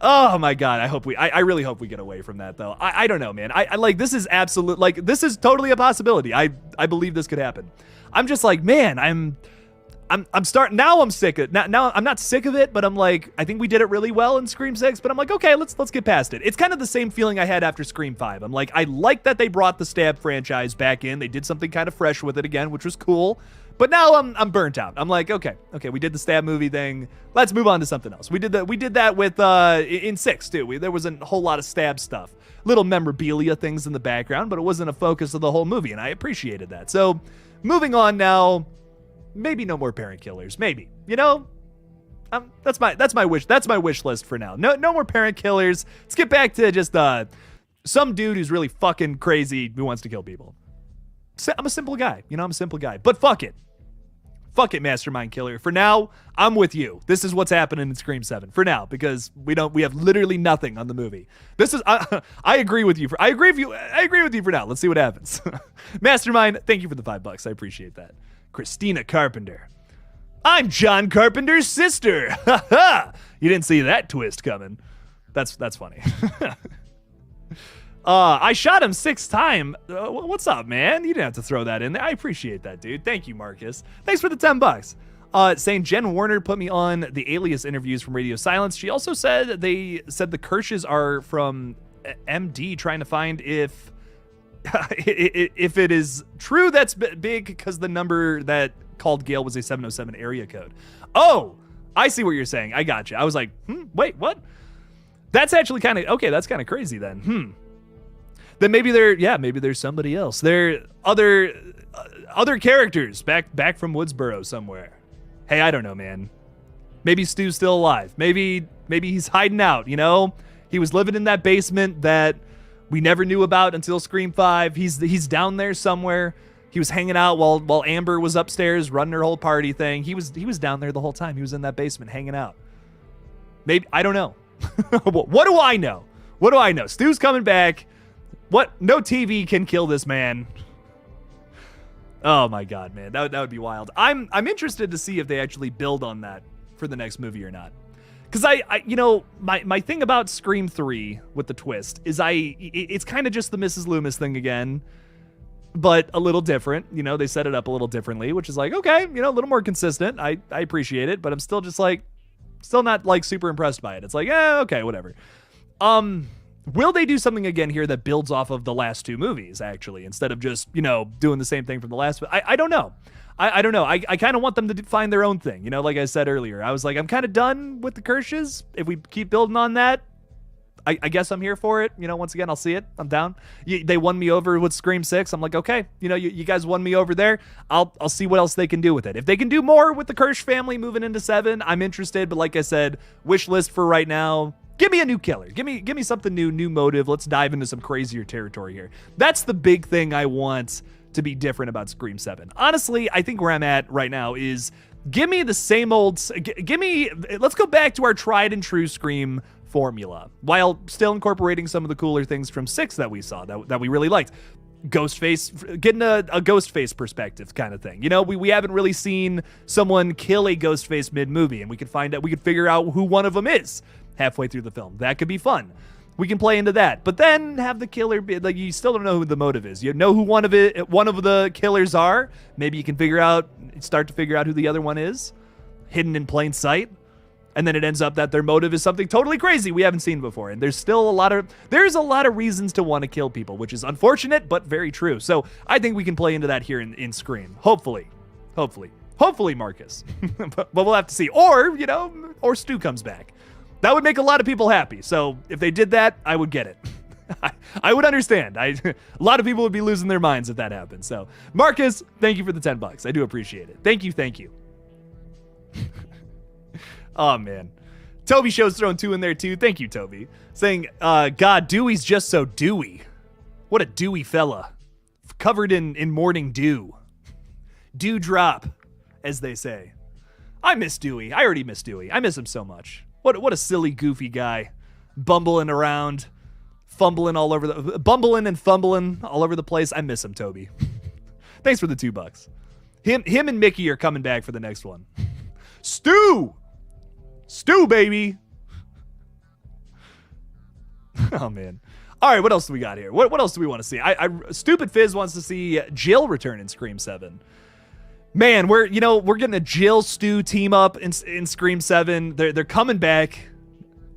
Oh my God, I really hope we get away from that though. I don't know, man. I like, this is absolute, like, this is totally a possibility. I believe this could happen. I'm just like, man, I'm starting now. I'm sick of it. Now I'm not sick of it, but I'm like, I think we did it really well in Scream 6, but I'm like, okay, let's get past it. It's kind of the same feeling I had after Scream 5. I'm like, I like that they brought the Stab franchise back in. They did something kind of fresh with it again, which was cool. But now I'm burnt out. I'm like, okay, we did the Stab movie thing. Let's move on to something else. We did that with in 6 too. There was a whole lot of Stab stuff, little memorabilia things in the background, but it wasn't a focus of the whole movie, and I appreciated that. So moving on now. Maybe no more parent killers. Maybe, that's my wish list for now. No more parent killers. Let's get back to just some dude who's really fucking crazy who wants to kill people. I'm a simple guy. I'm a simple guy. But fuck it, Mastermind Killer. For now, I'm with you. This is what's happening in Scream 7 for now, because we have literally nothing on the movie. This is I agree with you. I agree with you for now. Let's see what happens. Mastermind, thank you for the $5. I appreciate that. Christina Carpenter. I'm John Carpenter's sister. Ha ha! You didn't see that twist coming. That's funny. I shot him 6 times. What's up, man? You didn't have to throw that in there. I appreciate that, dude. Thank you, Marcus. Thanks for the $10. Saying Jen Warner put me on the Alias interviews from Radio Silence. She also said the Kirsches are from MD, trying to find if it is true that's big, because the number that called Gail was a 707 area code. Oh, I see what you're saying. I gotcha. I was like, wait, what? That's actually kind of, okay, that's kind of crazy then. Then maybe there's somebody else. There are other characters back from Woodsboro somewhere. Hey, I don't know, man. Maybe Stu's still alive. Maybe he's hiding out, He was living in that basement that we never knew about until Scream 5. He's down there somewhere. He was hanging out while Amber was upstairs running her whole party thing. He was down there the whole time. He was in that basement hanging out. Maybe, I don't know. What do I know? What do I know? Stu's coming back. What? No TV can kill this man. Oh my God, man. That would be wild. I'm interested to see if they actually build on that for the next movie or not. Because I my thing about Scream 3 with the twist is it's kind of just the Mrs. Loomis thing again, but a little different. They set it up a little differently, which is like, okay, a little more consistent. I appreciate it, but I'm still just like, still not like super impressed by it. It's like, okay, whatever. Will they do something again here that builds off of the last two movies, actually, instead of just, doing the same thing from the last? I don't know. I don't know. I kind of want them to find their own thing. Like I said earlier, I was like, I'm kind of done with the Kirsches. If we keep building on that, I guess I'm here for it. Once again, I'll see it. I'm down. They won me over with Scream 6. I'm like, okay, you guys won me over there. I'll see what else they can do with it. If they can do more with the Kirsch family moving into 7, I'm interested. But like I said, wish list for right now. Give me a new killer. Give me something new motive. Let's dive into some crazier territory here. That's the big thing I want to be different about Scream 7. Honestly, I think where I'm at right now is give me the same old, let's go back to our tried and true Scream formula while still incorporating some of the cooler things from 6 that we saw that we really liked. Ghostface, getting a Ghostface perspective kind of thing. We haven't really seen someone kill a Ghostface mid-movie, and we could figure out who one of them is halfway through the film. That could be fun. We can play into that, but then have the killer be like, you still don't know who the motive is. You know who one of the killers are. Maybe you can start to figure out who the other one is, hidden in plain sight. And then it ends up that their motive is something totally crazy we haven't seen before. And there's a lot of reasons to want to kill people, which is unfortunate, but very true. So I think we can play into that here in Scream. Hopefully, Marcus. but we'll have to see. Or Stu comes back. That would make a lot of people happy. So if they did that, I would get it. I would understand. A lot of people would be losing their minds if that happened. So Marcus, thank you for the $10. I do appreciate it. Thank you. Oh, man. Toby Show's throwing 2 in there, too. Thank you, Toby. Saying, God, Dewey's just so dewy. What a dewy fella. Covered in morning dew. Dewdrop, as they say. I miss Dewey. I already miss Dewey. I miss him so much. What a silly, goofy guy. Bumbling around. Bumbling and fumbling all over the place. I miss him, Toby. Thanks for the $2. Him and Mickey are coming back for the next one. Stu, baby. Oh, man. All right, what else do we got here? What else do we want to see? Stupid Fizz wants to see Jill return in Scream 7. Man, we're getting a Jill Stu team up in Scream 7. They're coming back.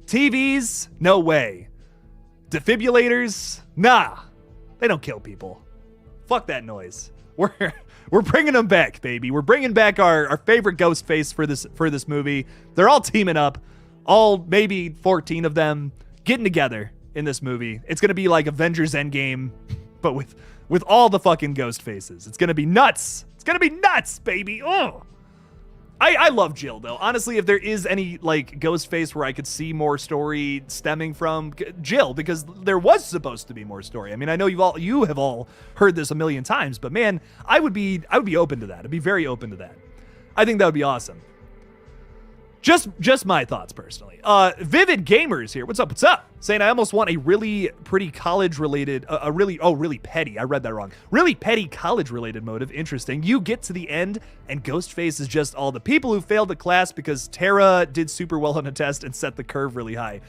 TVs? No way. Defibrillators? Nah. They don't kill people. Fuck that noise. We're bringing them back, baby. We're bringing back our favorite Ghostface for this movie. They're all teaming up. All maybe 14 of them getting together in this movie. It's going to be like Avengers Endgame, but with all the fucking Ghostfaces. It's going to be nuts. It's going to be nuts, baby. Oh. I love Jill, though. Honestly, if there is any like Ghostface where I could see more story stemming from, Jill, because there was supposed to be more story. I mean, I know you have all heard this a million times, but man, I would be open to that. I'd be very open to that. I think that would be awesome. Just my thoughts personally. Vivid Gamers here. What's up? Saying I almost want a really pretty college-related, really petty. I read that wrong. Really petty college-related motive. Interesting. You get to the end, and Ghostface is just all the people who failed the class because Tara did super well on a test and set the curve really high.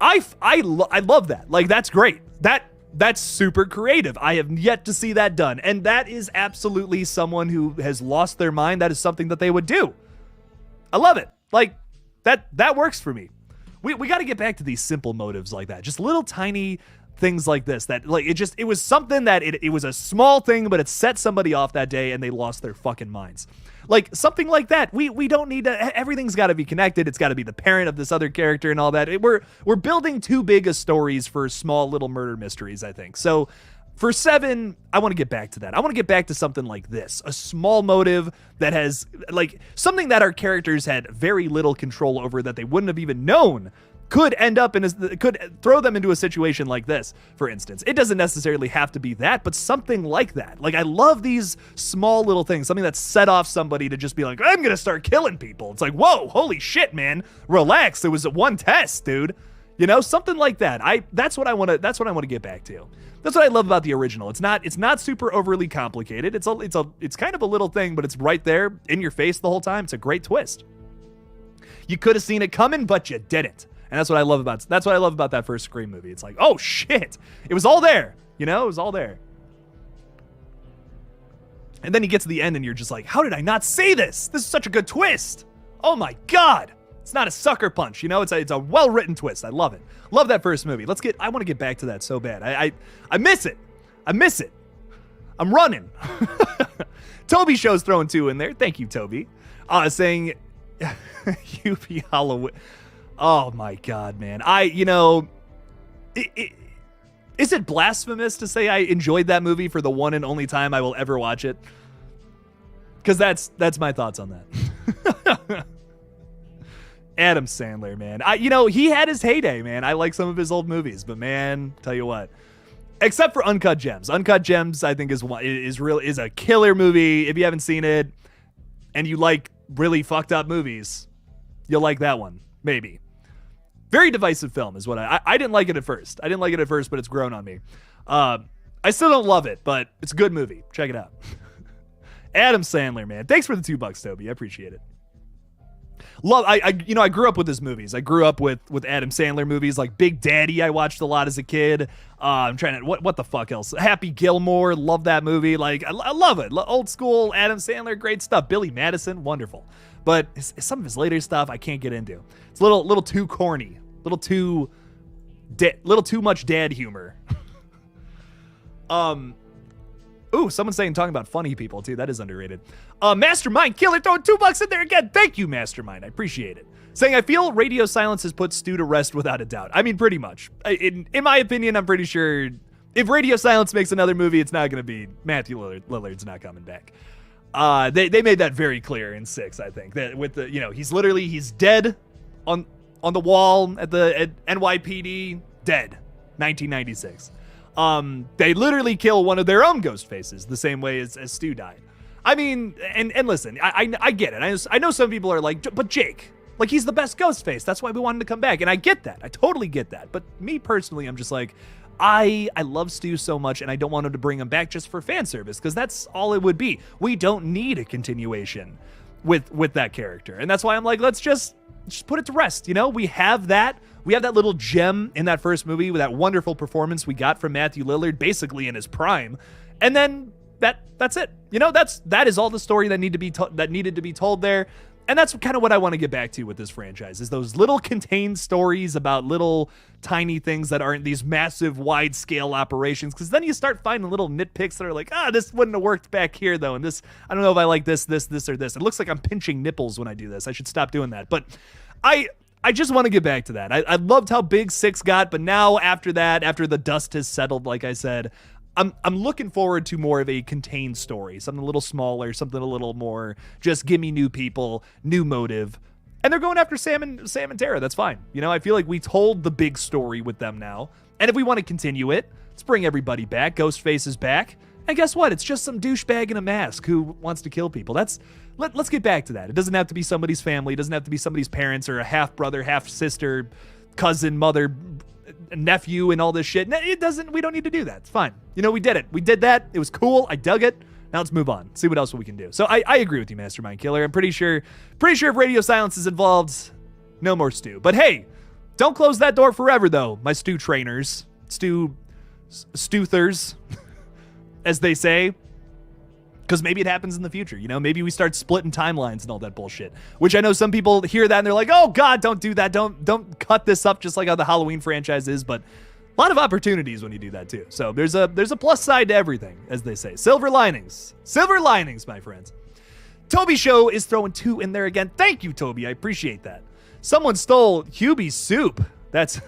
I love that. Like, that's great. That's super creative. I have yet to see that done. And that is absolutely someone who has lost their mind. That is something that they would do. I love it. Like, that works for me. We got to get back to these simple motives like that. Just little tiny things like this that like it was something that it was a small thing, but it set somebody off that day and they lost their fucking minds. Like something like that. We don't need to, everything's got to be connected. It's got to be the parent of this other character and all that. We're building too big of stories for small little murder mysteries, I think. So for 7, I want to get back to that. I want to get back to something like this. A small motive that has, like, something that our characters had very little control over that they wouldn't have even known could throw them into a situation like this, for instance. It doesn't necessarily have to be that, but something like that. Like, I love these small little things, something that set off somebody to just be like, I'm gonna start killing people. It's like, whoa, holy shit, man, relax. It was one test, dude. You know, something like that. That's what I want to get back to. That's what I love about the original. It's not super overly complicated. It's kind of a little thing, but it's right there in your face the whole time. It's a great twist. You could have seen it coming, but you didn't. And that's what I love about that first Scream movie. It's like, oh shit, it was all there. You know, it was all there. And then you get to the end and you're just like, how did I not see this? This is such a good twist. Oh my God. It's not a sucker punch, you know, it's a well-written twist. I love it. Love that first movie. I want to get back to that so bad. I miss it. I'm running. Toby Show's throwing 2 in there. Thank you, Toby. Saying, UP Halloween. Oh my God, man. Is it blasphemous to say I enjoyed that movie for the one and only time I will ever watch it? Because that's my thoughts on that. Adam Sandler, man. He had his heyday, man. I like some of his old movies, but man, tell you what. Except for Uncut Gems. Uncut Gems, I think, is a killer movie. If you haven't seen it and you like really fucked up movies, you'll like that one. Maybe. Very divisive film is what I didn't like it at first. But it's grown on me. I still don't love it, but it's a good movie. Check it out. Adam Sandler, man. Thanks for the $2, Toby. I appreciate it. I grew up with his movies. I grew up with Adam Sandler movies like Big Daddy. I watched a lot as a kid. I'm trying to what the fuck else? Happy Gilmore, love that movie. Like I love it. Old school Adam Sandler, great stuff. Billy Madison, wonderful. But some of his later stuff I can't get into. It's a little too corny, little too much dad humor. Ooh, someone's talking about funny people too. That is underrated. Mastermind Killer throwing $2 in there again. Thank you, Mastermind. I appreciate it. Saying, I feel Radio Silence has put Stu to rest without a doubt. I mean, pretty much. In my opinion, I'm pretty sure if Radio Silence makes another movie, it's not going to be Matthew Lillard. Lillard's not coming back. They made that very clear in 6, I think. That with the, he's dead on the wall at NYPD. Dead. 1996. They literally kill one of their own Ghostfaces the same way as Stu died. I mean, and listen, I get it. I know some people are like, but Jake, like, he's the best Ghostface. That's why we wanted to come back. And I get that. I totally get that. But me personally, I'm just like, I love Stu so much, and I don't want him to bring him back just for fan service, because that's all it would be. We don't need a continuation with that character. And that's why I'm like, let's just put it to rest. We have that. We have that little gem in that first movie with that wonderful performance we got from Matthew Lillard, basically in his prime. And then that's it. That is all the story that needed to be told there. And that's kind of what I want to get back to with this franchise, is those little contained stories about little tiny things that aren't these massive wide scale operations. Because then you start finding little nitpicks that are like, this wouldn't have worked back here though. And this, I don't know if I like this, or this. It looks like I'm pinching nipples when I do this. I should stop doing that. But I just want to get back to that. I loved how big 6 got, but now after that, after the dust has settled, like I said, I'm looking forward to more of a contained story, something a little smaller, something a little more just give me new people, new motive. And they're going after Sam and Tara. That's fine. I feel like we told the big story with them now. And if we want to continue it, let's bring everybody back. Ghostface is back. And guess what? It's just some douchebag in a mask who wants to kill people. Let's get back to that. It doesn't have to be somebody's family. It doesn't have to be somebody's parents or a half brother, half sister, cousin, mother, nephew, and all this shit. It doesn't. We don't need to do that. It's fine. We did it. We did that. It was cool. I dug it. Now let's move on. See what else we can do. So I agree with you, Mastermind Killer. I'm pretty sure if Radio Silence is involved, no more Stu. But hey, don't close that door forever, though, my Stu trainers. Stuthers, as they say. Because maybe it happens in the future. Maybe we start splitting timelines and all that bullshit. Which I know some people hear that and they're like, oh God, don't do that. Don't cut this up just like how the Halloween franchise is. But a lot of opportunities when you do that too. So there's a plus side to everything, as they say. Silver linings, my friends. Toby Show is throwing 2 in there again. Thank you, Toby. I appreciate that. Someone stole Hubie's soup. That's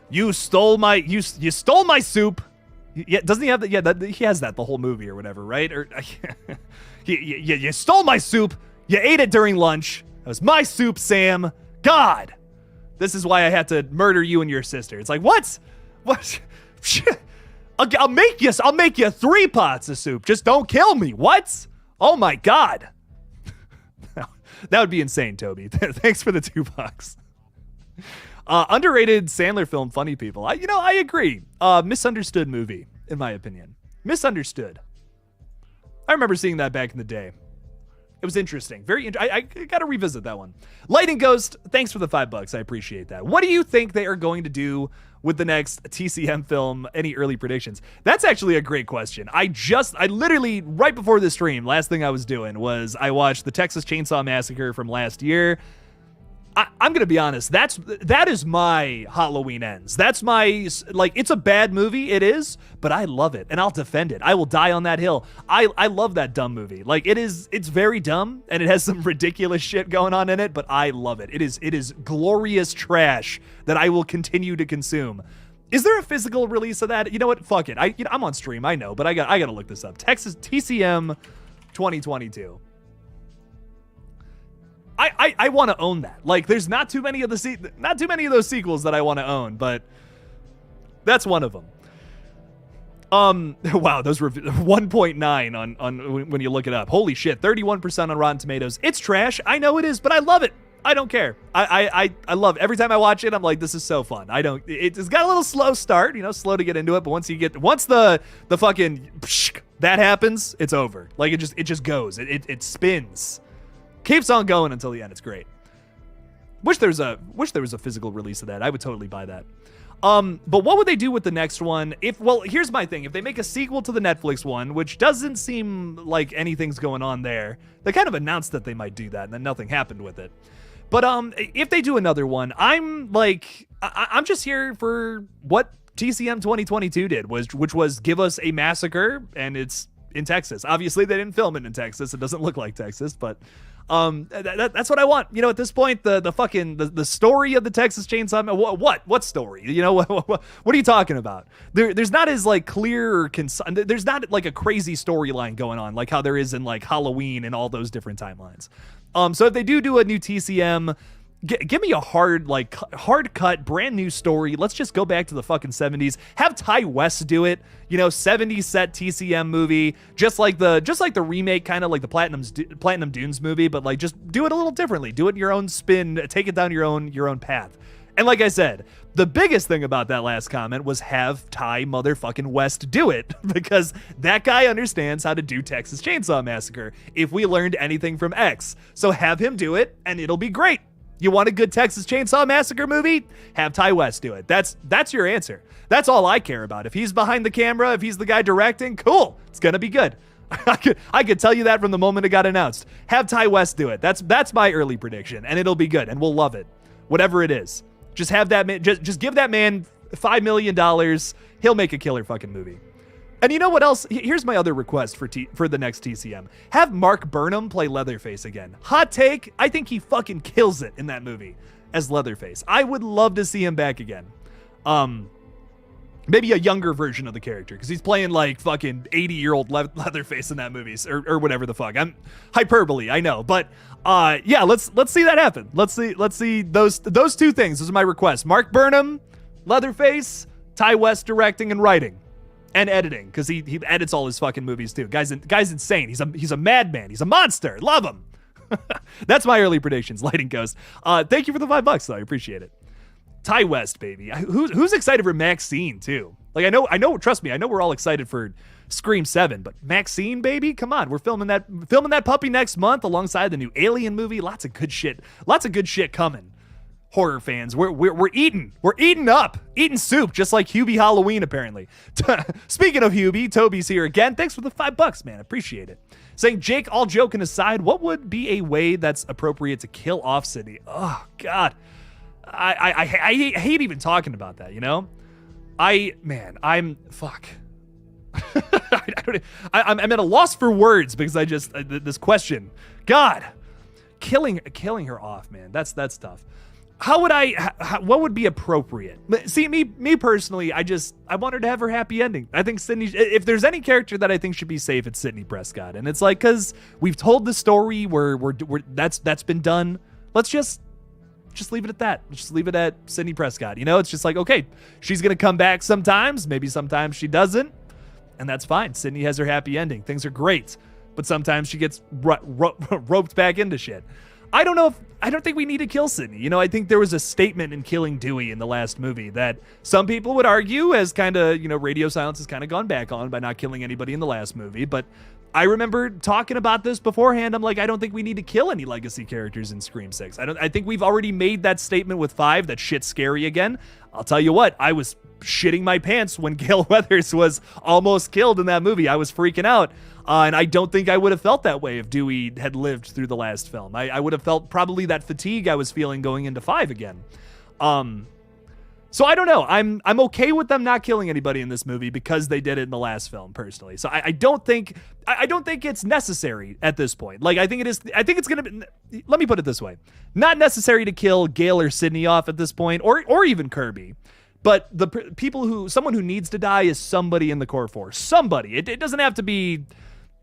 you stole my soup. Yeah, doesn't he have that? Yeah, he has that the whole movie or whatever, right? Or you stole my soup. You ate it during lunch. That was my soup, Sam. God, This is why I had to murder you and your sister. It's like, what? I'll make you 3 pots of soup. Just don't kill me. What? Oh my God. That would be insane, Toby. Thanks for the $2. Underrated Sandler film, Funny People. I agree. Misunderstood movie, in my opinion. Misunderstood. I remember seeing that back in the day. It was interesting. I got to revisit that one. Lightning Ghost, thanks for the $5. I appreciate that. What do you think they are going to do with the next TCM film? Any early predictions? That's actually a great question. I literally, right before the stream, last thing I was doing was I watched the Texas Chainsaw Massacre from last year. I'm going to be honest. That is my Halloween Ends. That's my, it's a bad movie. It is, but I love it and I'll defend it. I will die on that hill. I love that dumb movie. It's very dumb and it has some ridiculous shit going on in it, but I love it. It is glorious trash that I will continue to consume. Is there a physical release of that? You know what? Fuck it. I'm on stream. I know, but I got to look this up. Texas TCM 2022. I want to own that. There's not too many of those sequels that I want to own, but that's one of them. Wow, those were 1.9 on when you look it up. Holy shit, 31% on Rotten Tomatoes. It's trash. I know it is, but I love it. I don't care. I love it. Every time I watch it, I'm like, this is so fun. It's got a little slow start, slow to get into it, but once the fucking that happens, it's over. It just goes. It spins. Keeps on going until the end. It's great. Wish there was a physical release of that. I would totally buy that. But what would they do with the next one? Here's my thing. If they make a sequel to the Netflix one, which doesn't seem like anything's going on there, they kind of announced that they might do that, and then nothing happened with it. But if they do another one, I'm just here for what TCM 2022 did, which was give us a massacre, and it's in Texas. Obviously, they didn't film it in Texas. It doesn't look like Texas, but that's what I want. At this point, the story of the Texas Chainsaw. What story? What are you talking about? There's not as clear or there's not a crazy storyline going on like how there is in Halloween and all those different timelines. So if they do a new TCM, give me a hard cut, brand new story. Let's just go back to the fucking 70s. Have Ty West do it. 70s set TCM movie, just like the remake, kind of like the Platinum Dunes movie, but just do it a little differently. Do it in your own spin. Take it down your own path. And like I said, the biggest thing about that last comment was have Ty motherfucking West do it, because that guy understands how to do Texas Chainsaw Massacre. If we learned anything from X, so have him do it, and it'll be great. You want a good Texas Chainsaw Massacre movie? Have Ty West do it. That's your answer. That's all I care about. If he's behind the camera, if he's the guy directing, cool. It's gonna be good. I could tell you that from the moment it got announced. Have Ty West do it. That's my early prediction, and it'll be good, and we'll love it. Whatever it is. Just have that man. Just give that man $5 million. He'll make a killer fucking movie. And you know what else? Here's my other request for the next TCM. Have Mark Burnham play Leatherface again. Hot take, I think he fucking kills it in that movie as Leatherface. I would love to see him back again. Maybe a younger version of the character, because he's playing fucking 80-year-old Leatherface in that movie, or whatever the fuck. I'm hyperbole, I know, but yeah, let's see that happen. Let's see those two things. Those are my requests. Mark Burnham, Leatherface, Ty West directing and writing. And editing, because he edits all his fucking movies too. Guy's insane. He's a madman. He's a monster. Love him. That's my early predictions. Lighting Ghost. Thank you for the $5 though. I appreciate it. Ty West, baby. Who's excited for Maxine too? I know. Trust me. I know we're all excited for Scream 7, but Maxine, baby, come on. We're filming that puppy next month alongside the new Alien movie. Lots of good shit. Lots of good shit coming. Horror fans, we're eating soup, just like Hubie Halloween, apparently. Speaking of Hubie, Toby's here again. Thanks for the $5, man. Appreciate it. Saying, Jake, all joking aside, what would be a way that's appropriate to kill off Sydney? Oh God, I hate even talking about that. I'm fuck. I'm at a loss for words because this question. God, killing her off, man. That's tough. What would be appropriate? See, me personally, I want her to have her happy ending. I think Sydney, if there's any character that I think should be safe, it's Sydney Prescott. And it's because we've told the story, that's been done. Let's just just leave it at that. Just leave it at Sidney Prescott. You know, it's just like, okay, she's going to come back sometimes. Maybe sometimes she doesn't. And that's fine. Sidney has her happy ending. Things are great. But sometimes she gets roped back into shit. I don't think we need to kill Sidney. You know, I think there was a statement in killing Dewey in the last movie that some people would argue has kind of, you know, radio silence has kind of gone back on by not killing anybody in the last movie. But I remember talking about this beforehand. I'm like, I don't think we need to kill any legacy characters in Scream 6. I think we've already made that statement with 5 that shit's scary again. I'll tell you what, I was shitting my pants when Gale Weathers was almost killed in that movie. I was freaking out. And I don't think I would have felt that way if Dewey had lived through the last film. I would have felt probably that fatigue I was feeling going into 5 again. So I don't know. I'm okay with them not killing anybody in this movie because they did it in the last film, personally. So I don't think it's necessary at this point. Like, I think it's gonna be. Let me put it this way: not necessary to kill Gale or Sidney off at this point, or even Kirby. But someone who needs to die is somebody in the core force. Somebody. It doesn't have to be.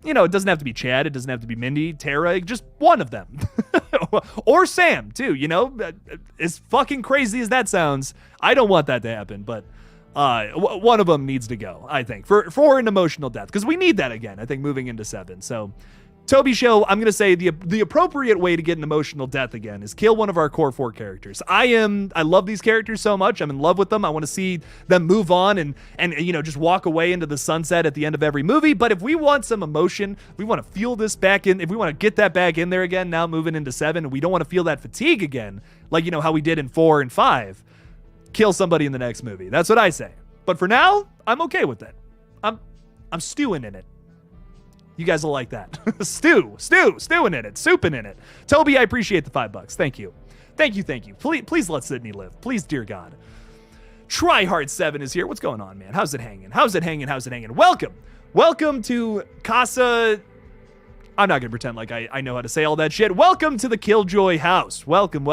You know, it doesn't have to be Chad. It doesn't have to be Mindy, Tara, just one of them. Or Sam, too, you know? As fucking crazy as that sounds, I don't want that to happen, but one of them needs to go, I think, for an emotional death, because we need that again, I think, moving into 7. So, Toby Show, I'm going to say the appropriate way to get an emotional death again is kill one of our core 4 characters. I love these characters so much. I'm in love with them. I want to see them move on and you know, just walk away into the sunset at the end of every movie. But if we want some emotion, we want to feel this back in, if we want to get that back in there again, now moving into 7, and we don't want to feel that fatigue again, like, you know, how we did in 4 and 5, kill somebody in the next movie. That's what I say. But for now, I'm okay with it. I'm stewing in it. You guys will like that. Stewing in it, souping in it. Toby, I appreciate the $5. Thank you. Please let Sidney live. Please, dear God. Tryhard7 is here. What's going on, man? How's it hanging? Welcome to Casa. I'm not going to pretend like I know how to say all that shit. Welcome to the Killjoy house. Welcome.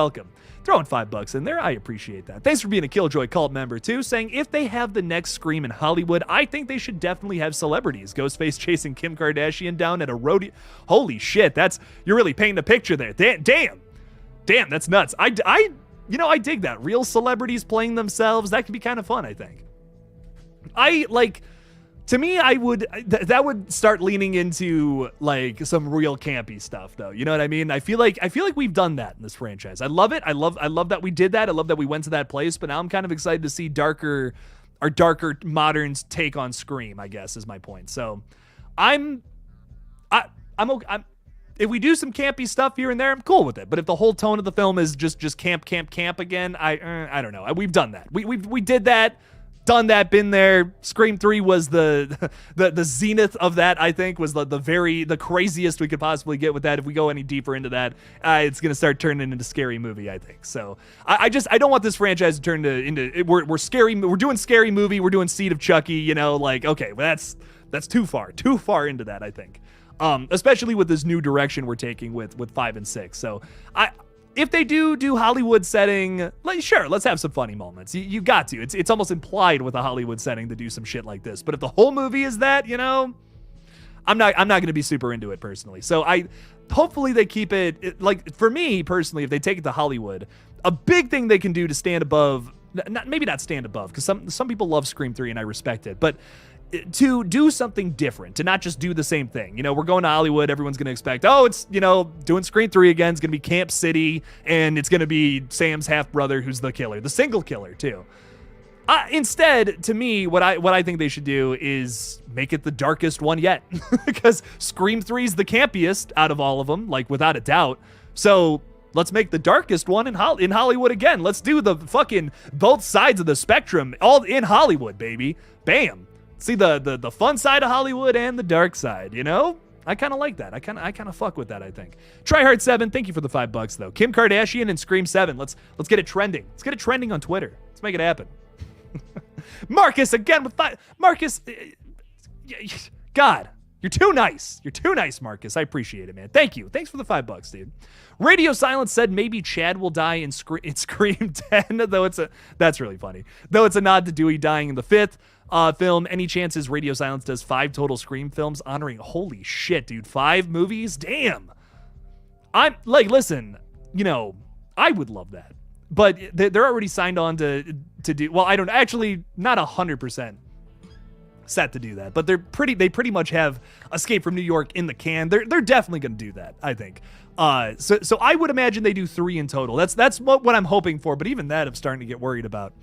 Throwing $5 in there. I appreciate that. Thanks for being a Killjoy cult member, too. Saying, if they have the next Scream in Hollywood, I think they should definitely have celebrities. Ghostface chasing Kim Kardashian down at a rodeo. Holy shit, you're really painting a picture there. Damn, that's nuts. I dig that. Real celebrities playing themselves. That could be kind of fun, I think. To me, that would start leaning into like some real campy stuff, though. You know what I mean? I feel like we've done that in this franchise. I love it. I love that we did that. I love that we went to that place. But now I'm kind of excited to see darker modern's take on Scream, I guess, is my point. So I'm okay. If we do some campy stuff here and there, I'm cool with it. But if the whole tone of the film is just camp again, I don't know. We've done that. We did that. Done that, been there. Scream 3 was the zenith of that, I think, was the craziest we could possibly get with that. If we go any deeper into that, it's going to start turning into scary movie, I think. So I don't want this franchise to turn into we're scary. We're doing scary movie. We're doing Seed of Chucky, you know, like, okay, well, that's too far into that, I think. Especially with this new direction we're taking with 5 and 6. So if they do Hollywood setting, sure, let's have some funny moments. You got to. It's almost implied with a Hollywood setting to do some shit like this. But if the whole movie is that, you know, I'm not going to be super into it personally. So hopefully they keep it, like, for me personally, if they take it to Hollywood, a big thing they can do to stand above, maybe not stand above, because some people love Scream 3 and I respect it, but to do something different, to not just do the same thing. You know, we're going to Hollywood, everyone's going to expect, it's, you know, doing Scream 3 again, it's going to be Camp City, and it's going to be Sam's half-brother who's the killer, the single killer, too. Instead, to me, what I think they should do is make it the darkest one yet, because Scream 3 is the campiest out of all of them, like, without a doubt. So let's make the darkest one in Hollywood again. Let's do the fucking both sides of the spectrum, all in Hollywood, baby. Bam. See the fun side of Hollywood and the dark side, you know? I kind of like that. I kind of fuck with that, I think. Tryhard7, thank you for the $5 though. Kim Kardashian and Scream 7. Let's get it trending. Let's get it trending on Twitter. Let's make it happen. Marcus again with 5. Marcus, God, you're too nice. You're too nice, Marcus. I appreciate it, man. Thank you. Thanks for the $5, dude. Radio Silence said maybe Chad will die in Scream 10, that's really funny. Though it's a nod to Dewey dying in the 5th film. Any chances Radio Silence does 5 total Scream films honoring? Holy shit, dude. 5 movies? Damn. I'm like, listen, you know, I would love that. but they're already signed on to do, well, I don't actually, not 100% set to do that, but they pretty much have Escape from New York in the can. They're definitely going to do that, I think. So I would imagine they do 3 in total. That's what I'm hoping for, but even that I'm starting to get worried about.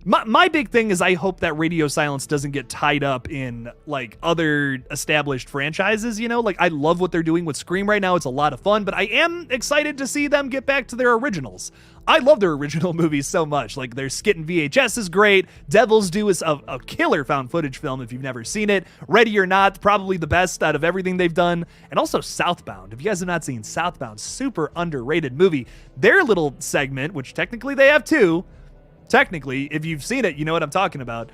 My big thing is I hope that Radio Silence doesn't get tied up in like other established franchises, you know? Like I love what they're doing with Scream right now. It's a lot of fun, but I am excited to see them get back to their originals. I love their original movies so much. Like their Skit and VHS is great. Devil's Due is a killer found footage film if you've never seen it. Ready or Not, probably the best out of everything they've done. And also Southbound. If you guys have not seen Southbound, super underrated movie. Their little segment, which technically they have 2, technically, if you've seen it, you know what I'm talking about.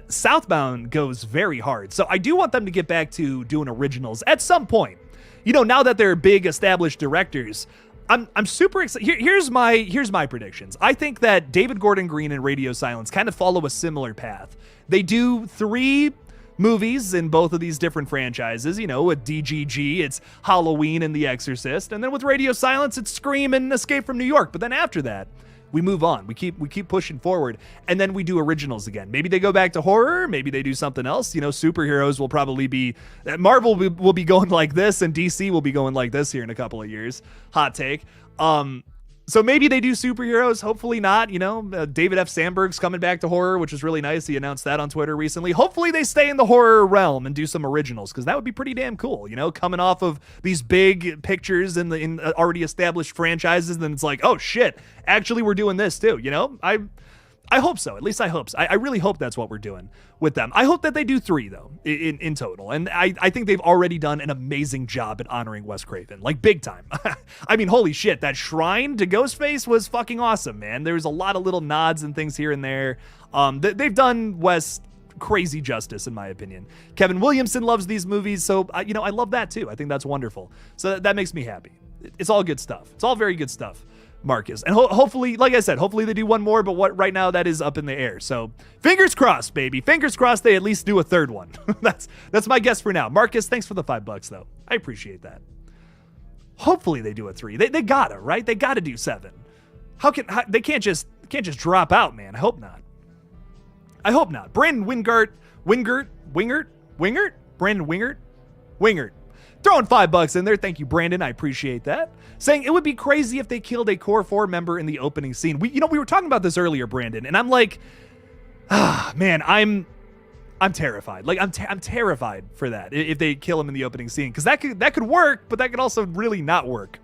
Southbound goes very hard. So I do want them to get back to doing originals at some point. You know, now that they're big established directors, I'm super excited. Here's my predictions. I think that David Gordon Green and Radio Silence kind of follow a similar path. They do 3 movies in both of these different franchises. You know, with DGG, it's Halloween and The Exorcist. And then with Radio Silence, it's Scream and Escape from New York. But then after that, we move on. We keep pushing forward, and then we do originals again. Maybe they go back to horror. Maybe they do something else. You know, superheroes will probably be... Marvel will be going like this, and DC will be going like this here in a couple of years. Hot take. So maybe they do superheroes. Hopefully not. You know, David F. Sandberg's coming back to horror, which is really nice. He announced that on Twitter recently. Hopefully they stay in the horror realm and do some originals, because that would be pretty damn cool. You know, coming off of these big pictures in already established franchises, then it's like, oh shit, actually we're doing this too. You know, I hope so. At least I hope so. I really hope that's what we're doing with them. I hope that they do 3 though in total. And I think they've already done an amazing job at honoring Wes Craven, like big time. I mean, holy shit, that shrine to Ghostface was fucking awesome, man. There's a lot of little nods and things here and there. They've done Wes crazy justice, in my opinion. Kevin Williamson loves these movies, so I love that too. I think that's wonderful. So that makes me happy. It's all good stuff. It's all very good stuff. Marcus, and hopefully, like I said, hopefully they do one more, but right now that is up in the air. So fingers crossed, baby. Fingers crossed they at least do a 3rd one. That's my guess for now. Marcus, thanks for the $5 though. I appreciate that. Hopefully they do a 3. They gotta, right? They gotta do 7. They can't just drop out, man. I hope not. Brandon Wingert. Brandon Wingert. Throwing $5 in there. Thank you, Brandon. I appreciate that. Saying it would be crazy if they killed a Core 4 member in the opening scene. We were talking about this earlier, Brandon, and I'm like, man, I'm terrified. Like I'm terrified for that if they kill him in the opening scene, because that could work, but that could also really not work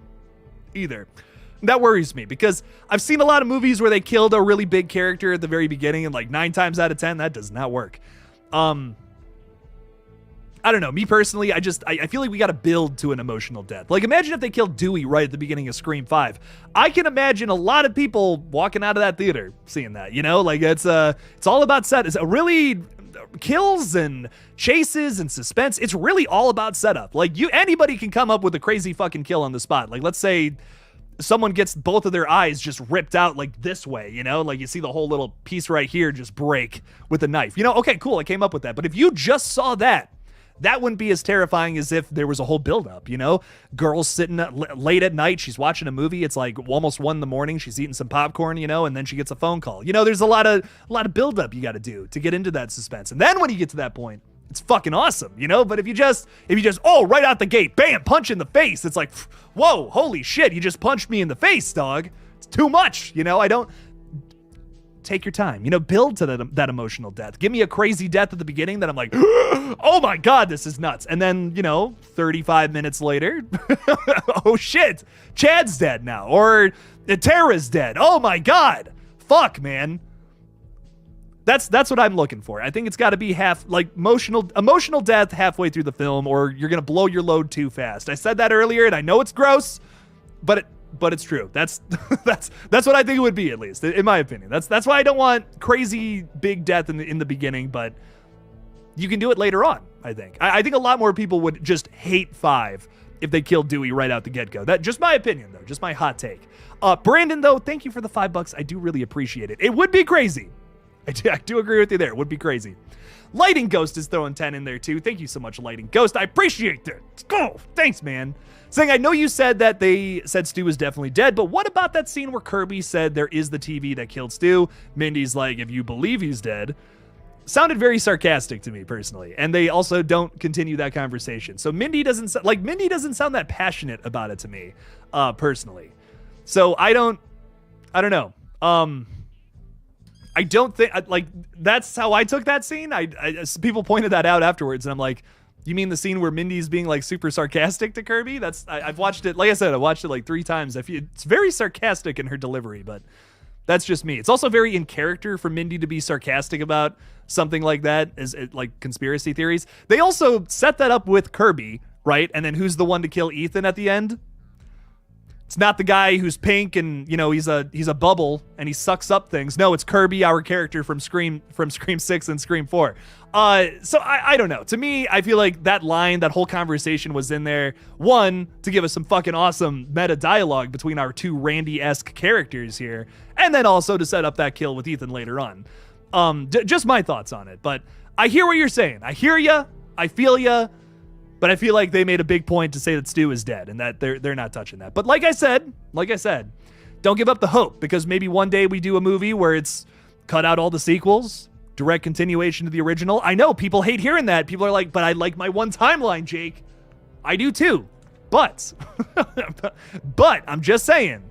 either. That worries me, because I've seen a lot of movies where they killed a really big character at the very beginning, and like 9 times out of 10 that does not work. I don't know. Me personally, I feel like we got to build to an emotional death. Like, imagine if they killed Dewey right at the beginning of Scream 5. I can imagine a lot of people walking out of that theater seeing that, you know? Like, it's all about set. It's really kills and chases and suspense. It's really all about setup. Like, anybody can come up with a crazy fucking kill on the spot. Like, let's say someone gets both of their eyes just ripped out like this way, you know? Like, you see the whole little piece right here just break with a knife. You know, okay, cool, I came up with that. But if you just saw that wouldn't be as terrifying as if there was a whole buildup, you know? Girl's sitting late at night, she's watching a movie, it's like almost 1 a.m, she's eating some popcorn, you know, and then she gets a phone call. You know, there's a lot of buildup you got to do to get into that suspense. And then when you get to that point, it's fucking awesome, you know? But if you just, right out the gate, bam, punch in the face, it's like, whoa, holy shit, you just punched me in the face, dog. It's too much, you know? Take your time, you know, build to that emotional death. Give me a crazy death at the beginning that I'm like, oh my God, this is nuts. And then, you know, 35 minutes later, oh shit, Chad's dead now. Or Tara's dead. Oh my God. Fuck, man. That's what I'm looking for. I think it's got to be emotional death halfway through the film, or you're going to blow your load too fast. I said that earlier, and I know it's gross, but it's true. That's what I think it would be, at least in my opinion. That's why I don't want crazy big death in the beginning, but you can do it later on. I think a lot more people would just hate 5 if they killed Dewey right out the get-go. That just my opinion though, just my hot take. Brandon though, thank you for the $5. I do really appreciate it. It would be crazy. I do agree with you there. It would be crazy. Lighting Ghost is throwing 10 in there too. Thank you so much, Lighting Ghost. I appreciate that. Let's go. Thanks, man. Saying, I know you said that they said Stu was definitely dead, but what about that scene where Kirby said there is the TV that killed Stu? Mindy's like, if you believe he's dead. Sounded very sarcastic to me personally, and they also don't continue that conversation. So Mindy doesn't sound that passionate about it to me, personally. So I don't know. I don't think like that's how I took that scene. People pointed that out afterwards, and I'm like, you mean the scene where Mindy's being like super sarcastic to Kirby? I've watched it. Like I said, I watched it like 3 times. It's very sarcastic in her delivery, but that's just me. It's also very in character for Mindy to be sarcastic about something like that, as like conspiracy theories. They also set that up with Kirby, right? And then who's the one to kill Ethan at the end? It's not the guy who's pink and, you know, he's a bubble and he sucks up things. No, it's Kirby, our character from Scream 6 and Scream 4. So I don't know. To me, I feel like that line, that whole conversation was in there, one, to give us some fucking awesome meta dialogue between our 2 Randy-esque characters here, and then also to set up that kill with Ethan later on. Just my thoughts on it. But I hear what you're saying. I hear ya. I feel ya. But I feel like they made a big point to say that Stu is dead and that they're not touching that. But like I said, don't give up the hope, because maybe one day we do a movie where it's cut out all the sequels, direct continuation to the original. I know people hate hearing that. People are like, but I like my one timeline, Jake. I do too. But I'm just saying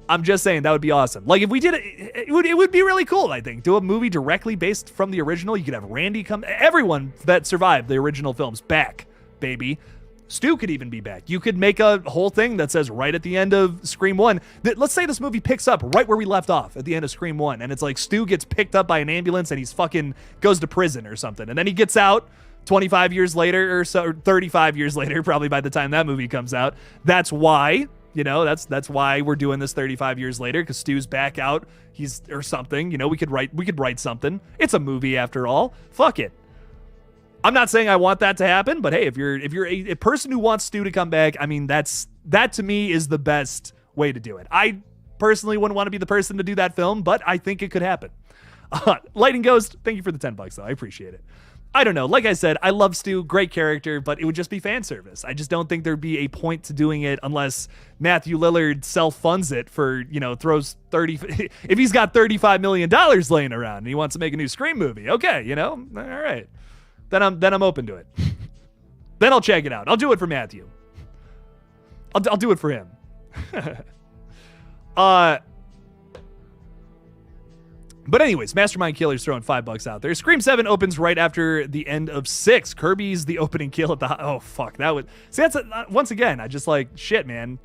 that would be awesome. Like if we did it would be really cool, I think. Do a movie directly based from the original. You could have Randy come, everyone that survived the original films back. Baby. Stu could even be back. You could make a whole thing that says right at the end of Scream 1, that let's say this movie picks up right where we left off at the end of Scream 1, and it's like Stu gets picked up by an ambulance and he's fucking goes to prison or something, and then he gets out 25 years later or so, or 35 years later, probably by the time that movie comes out. That's why, you know, that's why we're doing this 35 years later, because Stu's back out, or something, you know, we could write something. It's a movie after all. Fuck it. I'm not saying I want that to happen, but hey, if you're a person who wants Stu to come back, I mean, that to me is the best way to do it. I personally wouldn't want to be the person to do that film, but I think it could happen. Lighting Ghost, thank you for the $10 though. I appreciate it. I don't know. Like I said, I love Stu, great character, but it would just be fan service. I just don't think there'd be a point to doing it unless Matthew Lillard self-funds it for, you know, throws 30, if he's got $35 million laying around and he wants to make a new Scream movie. Okay, you know, all right. Then I'm open to it. Then I'll check it out. I'll do it for Matthew. I'll do it for him. But anyways, Mastermind Killer's throwing $5 out there. Scream 7 opens right after the end of 6. Kirby's the opening kill at the oh fuck, that would see, that's once again, I just like shit, man.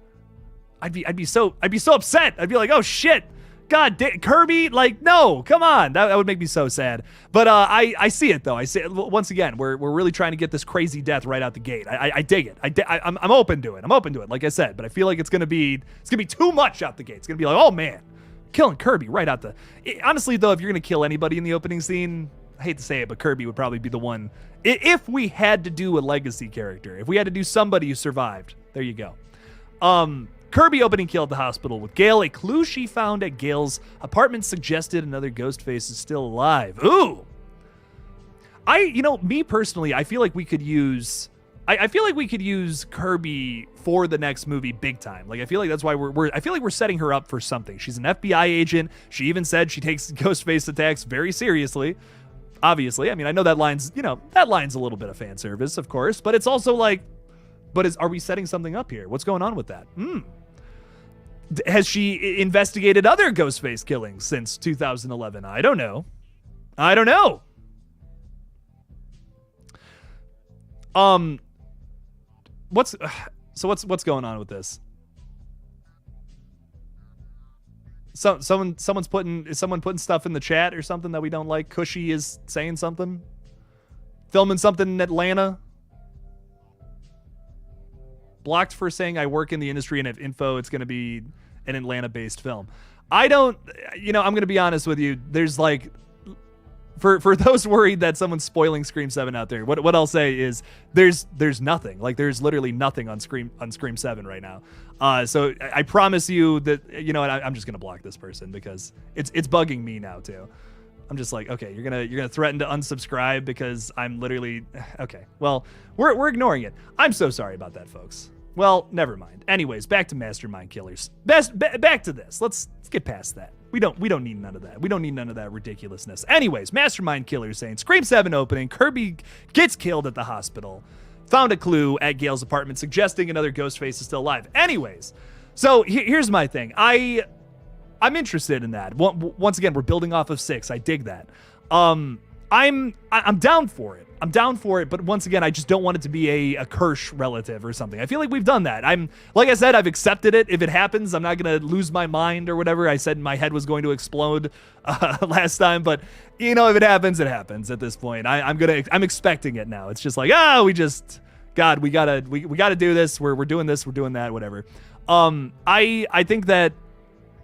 I'd be so upset. I'd be like, oh shit. God, Kirby, like, no, come on. That would make me so sad. But I see it, though. I see it. Once again, we're really trying to get this crazy death right out the gate. I dig it. I'm open to it. I'm open to it, like I said. But I feel like it's gonna be too much out the gate. It's gonna be like, oh man, killing Kirby right out the. Honestly, though, if you're gonna kill anybody in the opening scene, I hate to say it, but Kirby would probably be the one. If we had to do a legacy character, if we had to do somebody who survived, there you go. Kirby opening kill at the hospital with Gail. A clue she found at Gail's apartment suggested another Ghostface is still alive. Ooh. Me personally, I feel like we could use Kirby for the next movie big time. Like, I feel like that's why I feel like we're setting her up for something. She's an FBI agent. She even said she takes Ghostface attacks very seriously. Obviously. I mean, I know that line's a little bit of fan service, of course, but it's also like, are we setting something up here? What's going on with that? Has she investigated other Ghostface killings since 2011? I don't know. What's going on with this? Is someone putting stuff in the chat or something that we don't like? Cushy is saying something? Filming something in Atlanta? Blocked for saying I work in the industry and have info. It's going to be an Atlanta-based film. I'm going to be honest with you. There's like, for those worried that someone's spoiling Scream 7 out there, what I'll say is there's nothing. Like, there's literally nothing on Scream 7 right now. So I promise you that, you know what, I'm just going to block this person because it's bugging me now too. I'm just like, okay, you're gonna threaten to unsubscribe because I'm literally okay. Well, we're ignoring it. I'm so sorry about that, folks. Well, never mind. Anyways, back to Mastermind Killers. Back to this. Let's get past that. We don't need none of that. We don't need none of that ridiculousness. Anyways, Mastermind Killers saying Scream 7 opening. Kirby gets killed at the hospital. Found a clue at Gail's apartment suggesting another Ghostface is still alive. Anyways, so here's my thing. I'm interested in that. Once again, we're building off of 6. I dig that. I'm down for it. I'm down for it, but once again, I just don't want it to be a Kirsch relative or something. I feel like we've done that. Like I said, I've accepted it. If it happens, I'm not gonna lose my mind or whatever. I said my head was going to explode last time, but if it happens, it happens. At this point, I'm expecting it now. It's just like, we gotta do this. We're doing this. We're doing that. Whatever. I think that.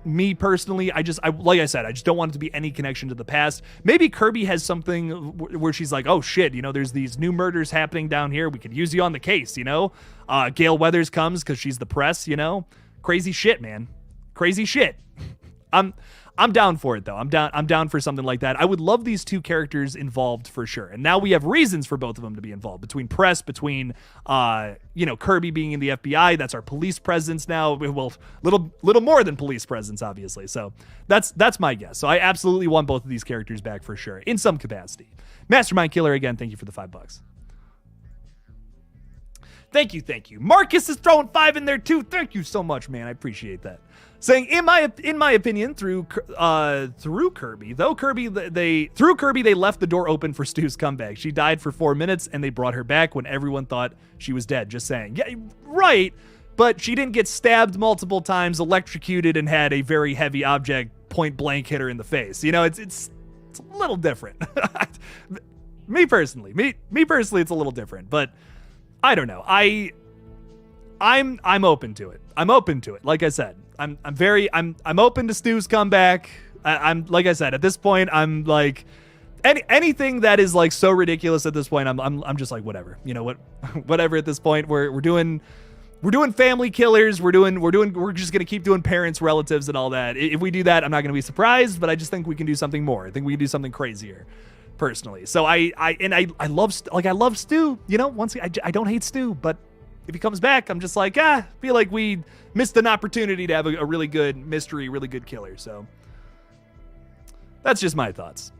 Me personally, like I said, I just don't want it to be any connection to the past. Maybe Kirby has something where she's like, oh shit, there's these new murders happening down here. We could use you on the case, Gail Weathers comes because she's the press, Crazy shit, man. Crazy shit. I'm down for it though. I'm down for something like that. I would love these two characters involved for sure. And now we have reasons for both of them to be involved. Between Kirby being in the FBI, that's our police presence now. Well, little more than police presence, obviously. So that's my guess. So I absolutely want both of these characters back for sure in some capacity. Mastermind Killer, again, thank you for the $5. Thank you. Marcus is throwing 5 in there too. Thank you so much, man. I appreciate that. Saying, in my opinion, through Kirby, they left the door open for Stu's comeback. She died for 4 minutes, and they brought her back when everyone thought she was dead. Just saying, yeah, right. But she didn't get stabbed multiple times, electrocuted, and had a very heavy object point blank hit her in the face. It's a little different. Me personally, it's a little different. But I don't know. I'm open to it. I'm open to it. Like I said. I'm open to Stu's comeback. I'm like I said, at this point, I'm like anything that is like so ridiculous at this point, I'm just like whatever. Whatever at this point. We're doing family killers. We're just gonna keep doing parents, relatives, and all that. If we do that, I'm not gonna be surprised, but I just think we can do something more. I think we can do something crazier, personally. So I love Stu. Once I don't hate Stu, but if he comes back, I'm just like, feel like we missed an opportunity to have a really good mystery, really good killer. So that's just my thoughts.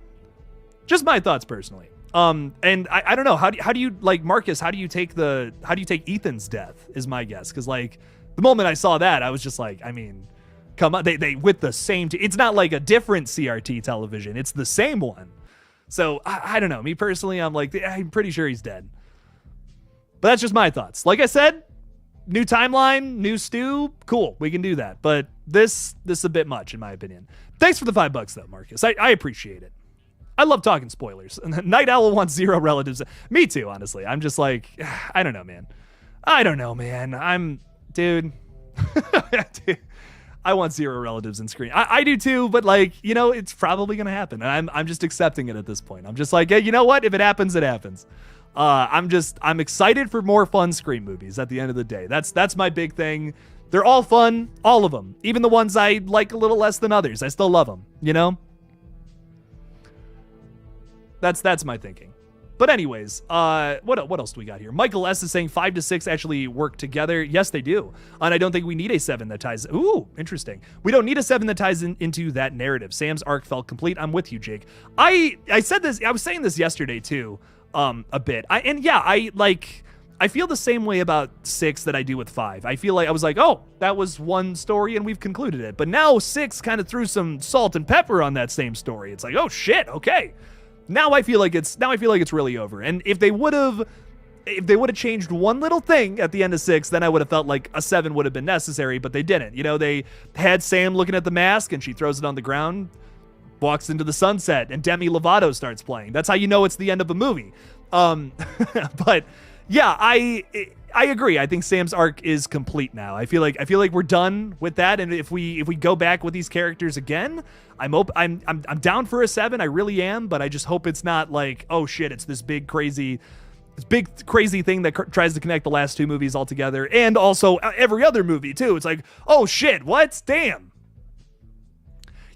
Just my thoughts personally. And I don't know, how do you like Marcus, how do you take Ethan's death is my guess. Because like the moment I saw that, I was just like, come on, they with the same, it's not like a different CRT television. It's the same one. So I don't know. Me personally, I'm pretty sure he's dead. But that's just my thoughts. Like I said, new timeline, new Stu, cool, we can do that. But this is a bit much, in my opinion. Thanks for the $5 though, Marcus. I appreciate it. I love talking spoilers. Night Owl wants 0 relatives. Me too, honestly. I'm just like, I don't know, man. Dude. I want 0 relatives in Scream. I do too, but it's probably gonna happen. And I'm just accepting it at this point. I'm just like, hey, you know what? If it happens, it happens. I'm excited for more fun Scream movies at the end of the day. That's my big thing. They're all fun, all of them. Even the ones I like a little less than others. I still love them, That's my thinking. But anyways, what else do we got here? Michael S is saying 5 to 6 actually work together. Yes, they do. And I don't think we need a 7 that ties. Ooh, interesting. We don't need a 7 that ties into that narrative. Sam's arc felt complete. I'm with you, Jake. I said this. I was saying this yesterday too, a bit. I feel the same way about 6 that I do with 5. I feel like I was like, oh, that was one story and we've concluded it. But now 6 kind of threw some salt and pepper on that same story. It's like, oh shit, okay. Now I feel like it's really over. And if they would have changed one little thing at the end of 6, then I would have felt like a 7 would have been necessary, but they didn't. They had Sam looking at the mask and she throws it on the ground, walks into the sunset, and Demi Lovato starts playing. That's how you know it's the end of a movie. But yeah, I agree. I think Sam's arc is complete now. I feel like we're done with that. And if we go back with these characters again, I'm down for a 7. I really am. But I just hope it's not like, oh shit, it's this big crazy thing that tries to connect the last 2 movies all together, and also every other movie too. It's like, oh shit, what? Damn.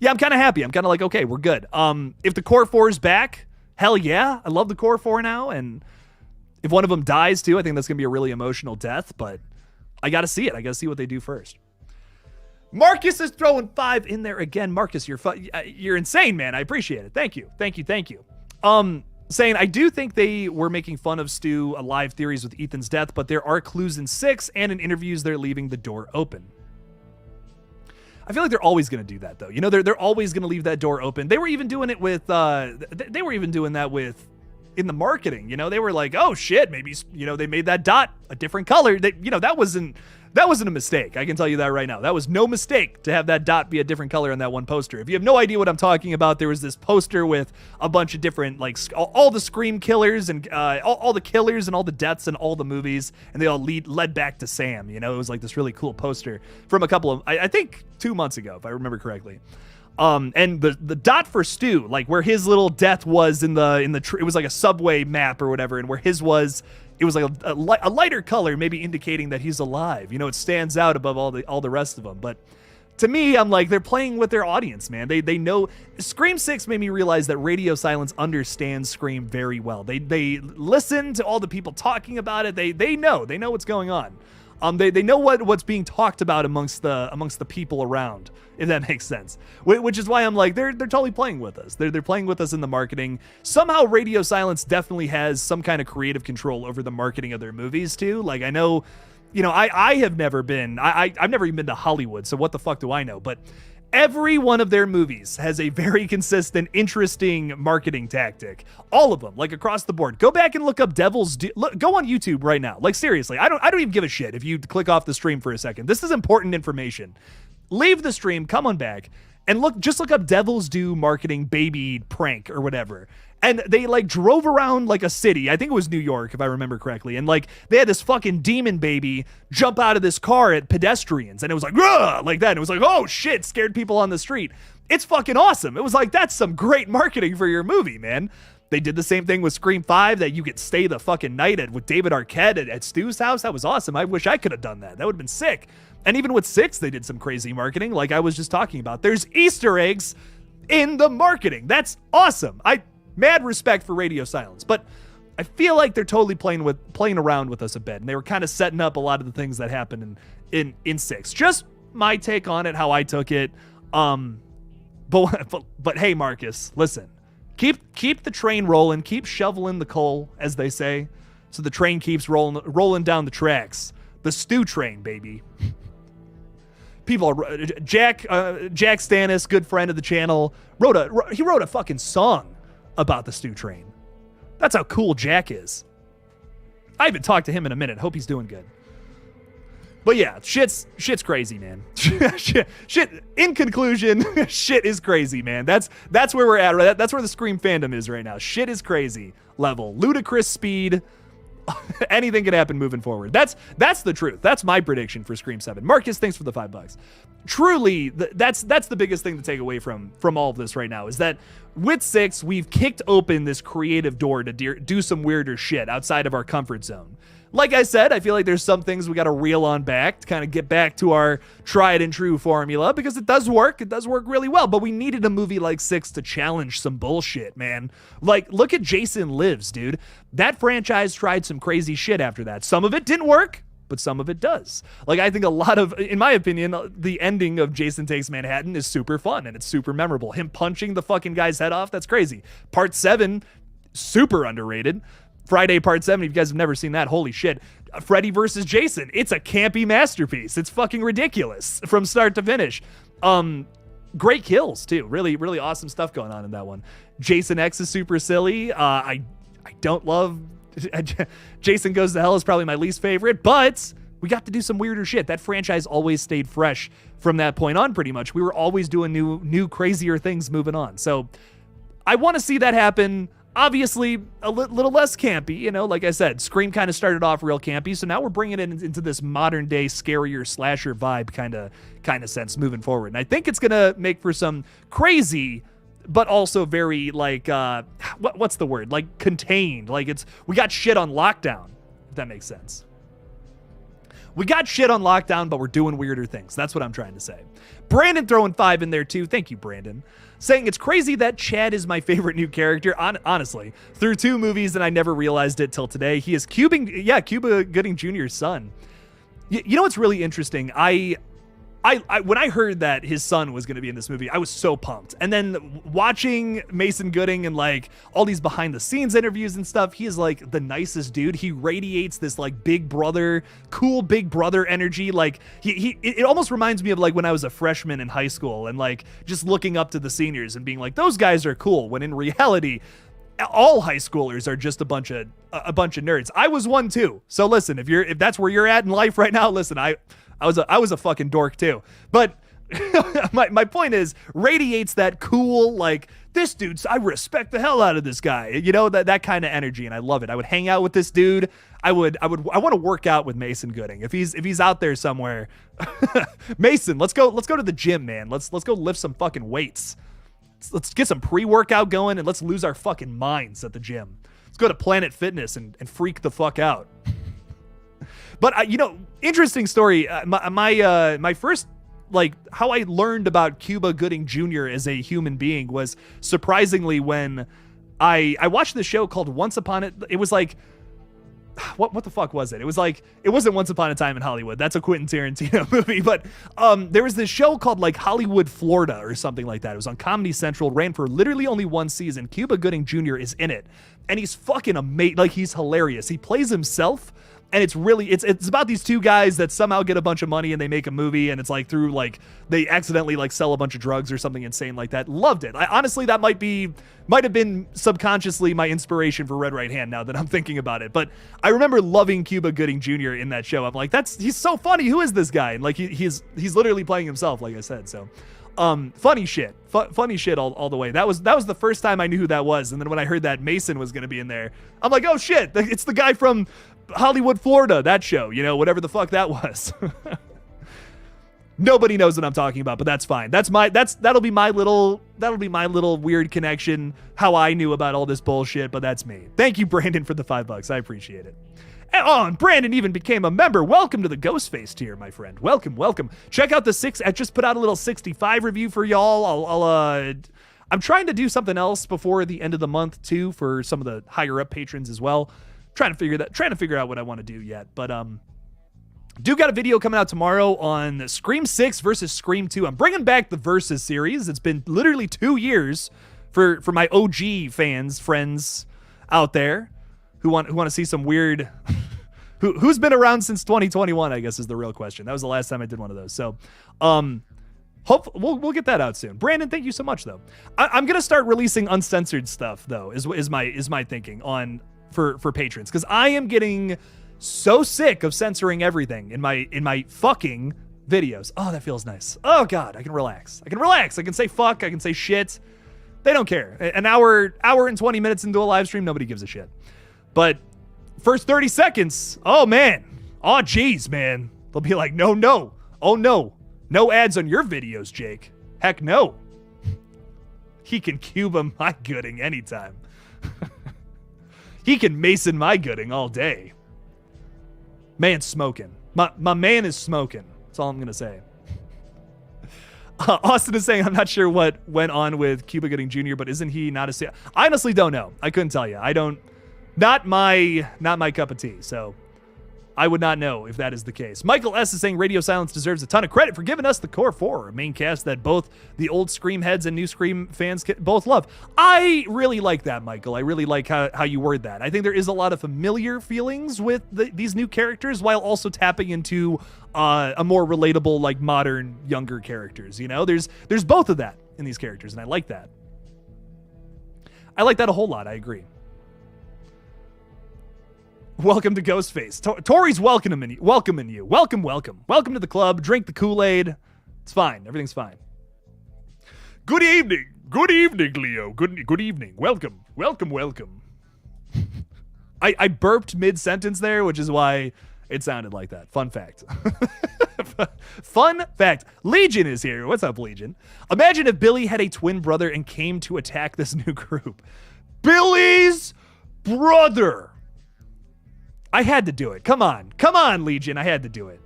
Yeah, I'm kind of happy. I'm kind of like, okay, we're good. If the core 4 is back, hell yeah. I love the core 4 now. And if one of them dies too, I think that's going to be a really emotional death, but I got to see it. I got to see what they do first. Marcus is throwing 5 in there again. Marcus, you're insane, man. I appreciate it. Thank you. Saying, I do think they were making fun of Stu live theories with Ethan's death, but there are clues in 6 and in interviews they're leaving the door open. I feel like they're always going to do that, though. You know, they're always going to leave that door open. They were even doing it with, they were even doing that with, in the marketing, you know, they were like, oh shit, maybe, you know, they made that dot a different color. That wasn't a mistake. I can tell you that right now. That was no mistake to have that dot be a different color on that one poster. If you have no idea what I'm talking about, there was this poster with a bunch of different, like, all the Scream killers and all the killers and all the deaths in all the movies, and they all led back to Sam. You know, it was like this really cool poster from a couple of, I think 2 months ago, if I remember correctly. And the dot for Stu, like where his little death was in the it was like a subway map or whatever, and where his was, it was like a lighter color, maybe indicating that he's alive. You know, it stands out above all the rest of them. But to me, I'm like, they're playing with their audience, man. They know. Scream 6 made me realize that Radio Silence understands Scream very well. They listen to all the people talking about it. They know what's going on. They know what's being talked about amongst the people around, if that makes sense. Which is why I'm like, they're totally playing with us. They're playing with us in the marketing. Somehow Radio Silence definitely has some kind of creative control over the marketing of their movies too. Like, I know, you know, I have never been, I've never even been to Hollywood, so what the fuck do I know? But every one of their movies has a very consistent, interesting marketing tactic. All of them, like across the board. Go back and look up Devil's Due. Go on YouTube right now. Like, seriously, I don't even give a shit if you click off the stream for a second. This is important information. Leave the stream, come on back, and just look up Devil's Due marketing baby prank or whatever. And they like drove around like a city. I think it was New York, if I remember correctly. And like they had this fucking demon baby jump out of this car at pedestrians. And it was like, "Ugh," like that. And it was like, oh shit, scared people on the street. It's fucking awesome. It was like, that's some great marketing for your movie, man. They did the same thing with Scream 5, that you could stay the fucking night with David Arquette at Stu's house. That was awesome. I wish I could have done that. That would have been sick. And even with 6, they did some crazy marketing like I was just talking about. There's Easter eggs in the marketing. That's awesome. Mad respect for Radio Silence, but I feel like they're totally playing around with us a bit, and they were kind of setting up a lot of the things that happened in 6. Just my take on it, how I took it. But hey, Marcus, listen, keep the train rolling, keep shoveling the coal, as they say, so the train keeps rolling down the tracks. The Stu train, baby. People are Jack Stannis, good friend of the channel, wrote a fucking song about the Stu train. That's how cool Jack is. I haven't talked to him in a minute. Hope he's doing good. But yeah, shit's crazy, man. shit. In conclusion, shit is crazy, man. That's where we're at. Right? That's where the Scream fandom is right now. Shit is crazy level, ludicrous speed. Anything can happen moving forward. That's the truth. That's my prediction for Scream 7. Marcus, thanks for the $5. Truly, that's the biggest thing to take away from all of this right now, is that with 6, we've kicked open this creative door to do some weirder shit outside of our comfort zone. Like I said, I feel like there's some things we got to reel on back to kind of get back to our tried and true formula, because it does work. It does work really well, but we needed a movie like 6 to challenge some bullshit, man. Like, look at Jason Lives, dude. That franchise tried some crazy shit after that. Some of it didn't work, but some of it does. Like, I think a lot of, in my opinion, the ending of Jason Takes Manhattan is super fun and it's super memorable. Him punching the fucking guy's head off, that's crazy. Part 7, super underrated. Friday Part 7, if you guys have never seen that, holy shit. Freddy versus Jason, it's a campy masterpiece. It's fucking ridiculous from start to finish. Great kills too. Really, really awesome stuff going on in that one. Jason X is super silly. I don't love Jason Goes to Hell is probably my least favorite, but we got to do some weirder shit. That franchise always stayed fresh from that point on, pretty much. We were always doing new crazier things moving on. So I want to see that happen. Obviously, a little less campy, you know, like I said, Scream kind of started off real campy, so now we're bringing it into this modern day scarier slasher vibe kind of sense moving forward. And I think it's going to make for some crazy, but also very like, what's the word? Like contained, like we got shit on lockdown, if that makes sense. We got shit on lockdown, but we're doing weirder things. That's what I'm trying to say. Brandon throwing 5 in there too. Thank you, Brandon. Saying it's crazy that Chad is my favorite new character. Honestly, through 2 movies and I never realized it till today. He is Cuba Gooding Jr.'s son. You know what's really interesting? I when I heard that his son was going to be in this movie, I was so pumped. And then watching Mason Gooding and like all these behind the scenes interviews and stuff, he is like the nicest dude. He radiates this like big brother, cool big brother energy. Like it almost reminds me of like when I was a freshman in high school and like just looking up to the seniors and being like, those guys are cool. When in reality, all high schoolers are just a bunch of nerds. I was one too. So listen, if that's where you're at in life right now, listen, I was a fucking dork too. But my point is, radiates that cool, like, this dude's, I respect the hell out of this guy. You know, that kind of energy, and I love it. I would hang out with this dude. I want to work out with Mason Gooding. If he's out there somewhere, Mason, let's go to the gym, man. Let's go lift some fucking weights. Let's get some pre-workout going and let's lose our fucking minds at the gym. Let's go to Planet Fitness and freak the fuck out. But interesting story. My first, like, how I learned about Cuba Gooding Jr. as a human being was surprisingly when I watched this show called Once Upon it was like, what the fuck was it? It was like, it wasn't Once Upon a Time in Hollywood. That's a Quentin Tarantino movie. But there was this show called like Hollywood, Florida or something like that. It was on Comedy Central, ran for literally only 1 season. Cuba Gooding Jr. is in it. And he's fucking amazing. Like, he's hilarious. He plays himself. And it's really, it's about these 2 guys that somehow get a bunch of money and they make a movie, and it's like through like, they accidentally like sell a bunch of drugs or something insane like that. Loved it. Honestly, that might have been subconsciously my inspiration for Red Right Hand now that I'm thinking about it. But I remember loving Cuba Gooding Jr. in that show. I'm like, he's so funny. Who is this guy? And like, he's literally playing himself, like I said. So funny shit, funny shit all the way. That was the first time I knew who that was. And then when I heard that Mason was going to be in there, I'm like, oh shit, it's the guy from Hollywood, Florida, that show, whatever the fuck that was. Nobody knows what I'm talking about, but that's fine. That'll be my little weird connection, how I knew about all this bullshit, but that's me. Thank you, Brandon, for the $5. I appreciate it. And Brandon even became a member. Welcome to the Ghostface tier, my friend. Welcome. Check out I just put out a little 65 review for y'all. I'm trying to do something else before the end of the month too for some of the higher up patrons as well. Trying to figure out what I want to do yet, but do got a video coming out tomorrow on Scream 6 versus Scream 2. I'm bringing back the Versus series. It's been literally 2 years for my OG friends out there who want to see some weird who's been around since 2021, I guess is the real question. That was the last time I did one of those. So hope we'll get that out soon. Brandon, thank you so much though. I'm gonna start releasing uncensored stuff though, is my thinking on for patrons, because I am getting so sick of censoring everything in my fucking videos. Oh, that feels nice. Oh god, I can relax. I can say fuck, I can say shit. They don't care. An hour and 20 minutes into a live stream, nobody gives a shit. But first 30 seconds, oh man. Oh geez, man. They'll be like, no. Oh no. No ads on your videos, Jake. Heck no. He can Cuba my Gooding anytime. He can Mason my Gooding all day. Man's smoking. My man is smoking. That's all I'm going to say. Austin is saying, I'm not sure what went on with Cuba Gooding Jr., but isn't he not a... I honestly don't know. I couldn't tell you. Not my cup of tea, so I would not know if that is the case. Michael S. is saying Radio Silence deserves a ton of credit for giving us the core 4, a main cast that both the old Scream heads and new Scream fans both love. I really like that, Michael. I really like how you word that. I think there is a lot of familiar feelings with these new characters while also tapping into a more relatable, like modern, younger characters. There's both of that in these characters, and I like that. I like that a whole lot. I agree. Welcome to Ghostface. Tori's welcoming you. Welcome. Welcome to the club. Drink the Kool-Aid. It's fine. Everything's fine. Good evening. Good evening, Leo. Good evening. Welcome. I burped mid-sentence there, which is why it sounded like that. Fun fact. Fun fact. Legion is here. What's up, Legion? Imagine if Billy had a twin brother and came to attack this new group. Billy's brother. I had to do it. Come on, Legion. I had to do it.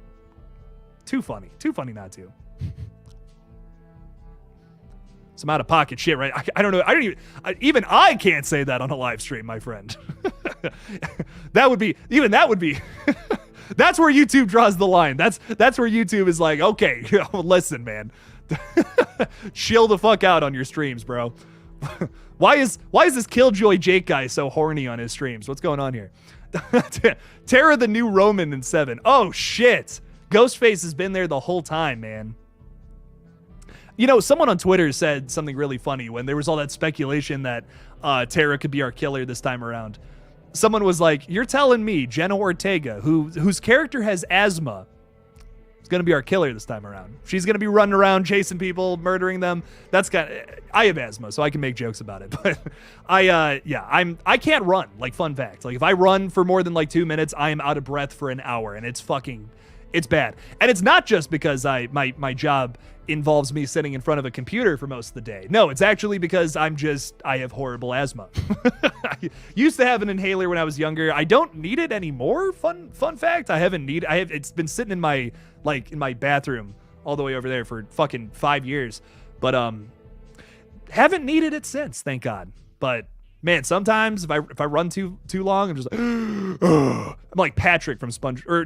Too funny not to. Some out of pocket shit, right? I don't know. Even I can't say that on a live stream, my friend. that would be. That's where YouTube draws the line. That's where YouTube is like, okay, listen, man, chill the fuck out on your streams, bro. Why is this Killjoy Jake guy so horny on his streams? What's going on here? Tara the new Roman in 7. Oh shit, Ghostface has been there the whole time, man. You know, someone on Twitter said something really funny when there was all that speculation that Tara could be our killer this time around. Someone was like, you're telling me Jenna Ortega, whose character has asthma, is going to be our killer this time around. She's going to be running around chasing people, murdering them. That's I have asthma, so I can make jokes about it. But I can't run, like, fun fact. Like, if I run for more than like 2 minutes, I am out of breath for an hour, and it's bad. And it's not just because my job involves me sitting in front of a computer for most of the day. No, it's actually because I have horrible asthma. I used to have an inhaler when I was younger. I don't need it anymore. Fun fact, it's been sitting in my bathroom all the way over there for fucking 5 years. But haven't needed it since, thank God. But man, sometimes if I run too long, I'm just like, I'm like Patrick from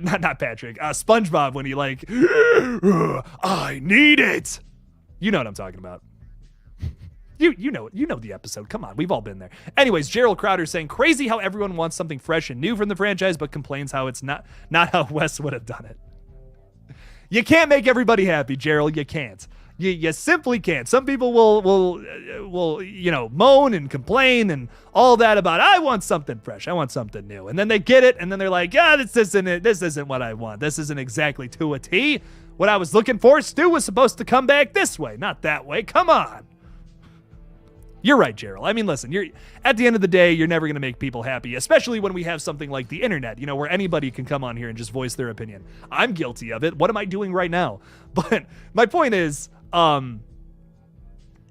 not Patrick, SpongeBob when he like, I need it. You know what I'm talking about. You know the episode. Come on, we've all been there. Anyways, Gerald Crowder saying, crazy how everyone wants something fresh and new from the franchise, but complains how it's not how Wes would have done it. You can't make everybody happy, Gerald. You can't. You simply can't. Some people will moan and complain and all that about, I want something fresh, I want something new, and then they get it, and then they're like, yeah, this isn't what I want. This isn't exactly to a T what I was looking for. Stu was supposed to come back this way, not that way. Come on. You're right, Gerald. I mean, listen, at the end of the day, you're never going to make people happy, especially when we have something like the internet, where anybody can come on here and just voice their opinion. I'm guilty of it. What am I doing right now? But my point is, yeah,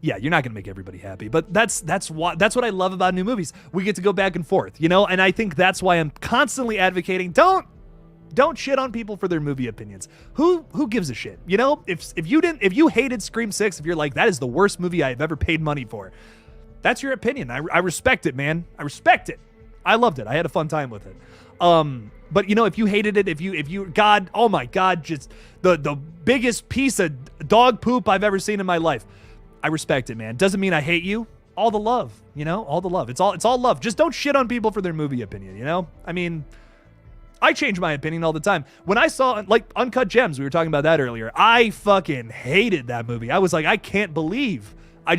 you're not going to make everybody happy, but that's what I love about new movies. We get to go back and forth, and I think that's why I'm constantly advocating, don't shit on people for their movie opinions. Who gives a shit? If you hated Scream 6, if you're like, that is the worst movie I've ever paid money for, that's your opinion. I respect it, man. I respect it. I loved it. I had a fun time with it. But if you hated it, if you God, oh my God, just the biggest piece of dog poop I've ever seen in my life, I respect it, man. Doesn't mean I hate you. All the love, all the love. It's all love. Just don't shit on people for their movie opinion, I mean, I change my opinion all the time. When I saw, like, Uncut Gems, we were talking about that earlier, I fucking hated that movie. I was like, I can't believe. I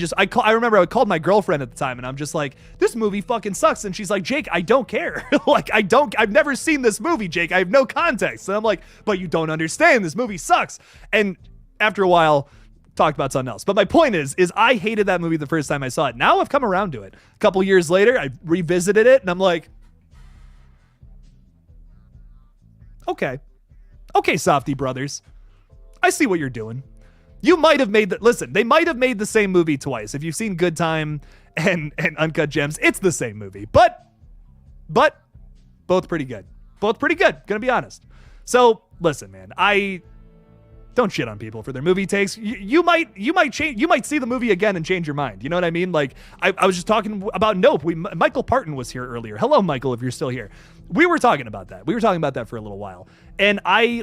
remember I called my girlfriend at the time, and I'm just like, this movie fucking sucks. And she's like, Jake, I don't care. I've never seen this movie, Jake. I have no context. And I'm like, but you don't understand. This movie sucks. And after a while, talked about something else. But my point is I hated that movie the first time I saw it. Now I've come around to it. A couple years later, I revisited it, and I'm like, okay, Softy Brothers, I see what you're doing. You might have made they might have made the same movie twice. If you've seen Good Time and Uncut Gems, it's the same movie. But both pretty good. Gonna be honest. So listen, man, I don't shit on people for their movie takes. You might see the movie again and change your mind. You know what I mean? Like, I was just talking about Nope. Michael Parton was here earlier. Hello, Michael, if you're still here. We were talking about that. For a little while. And I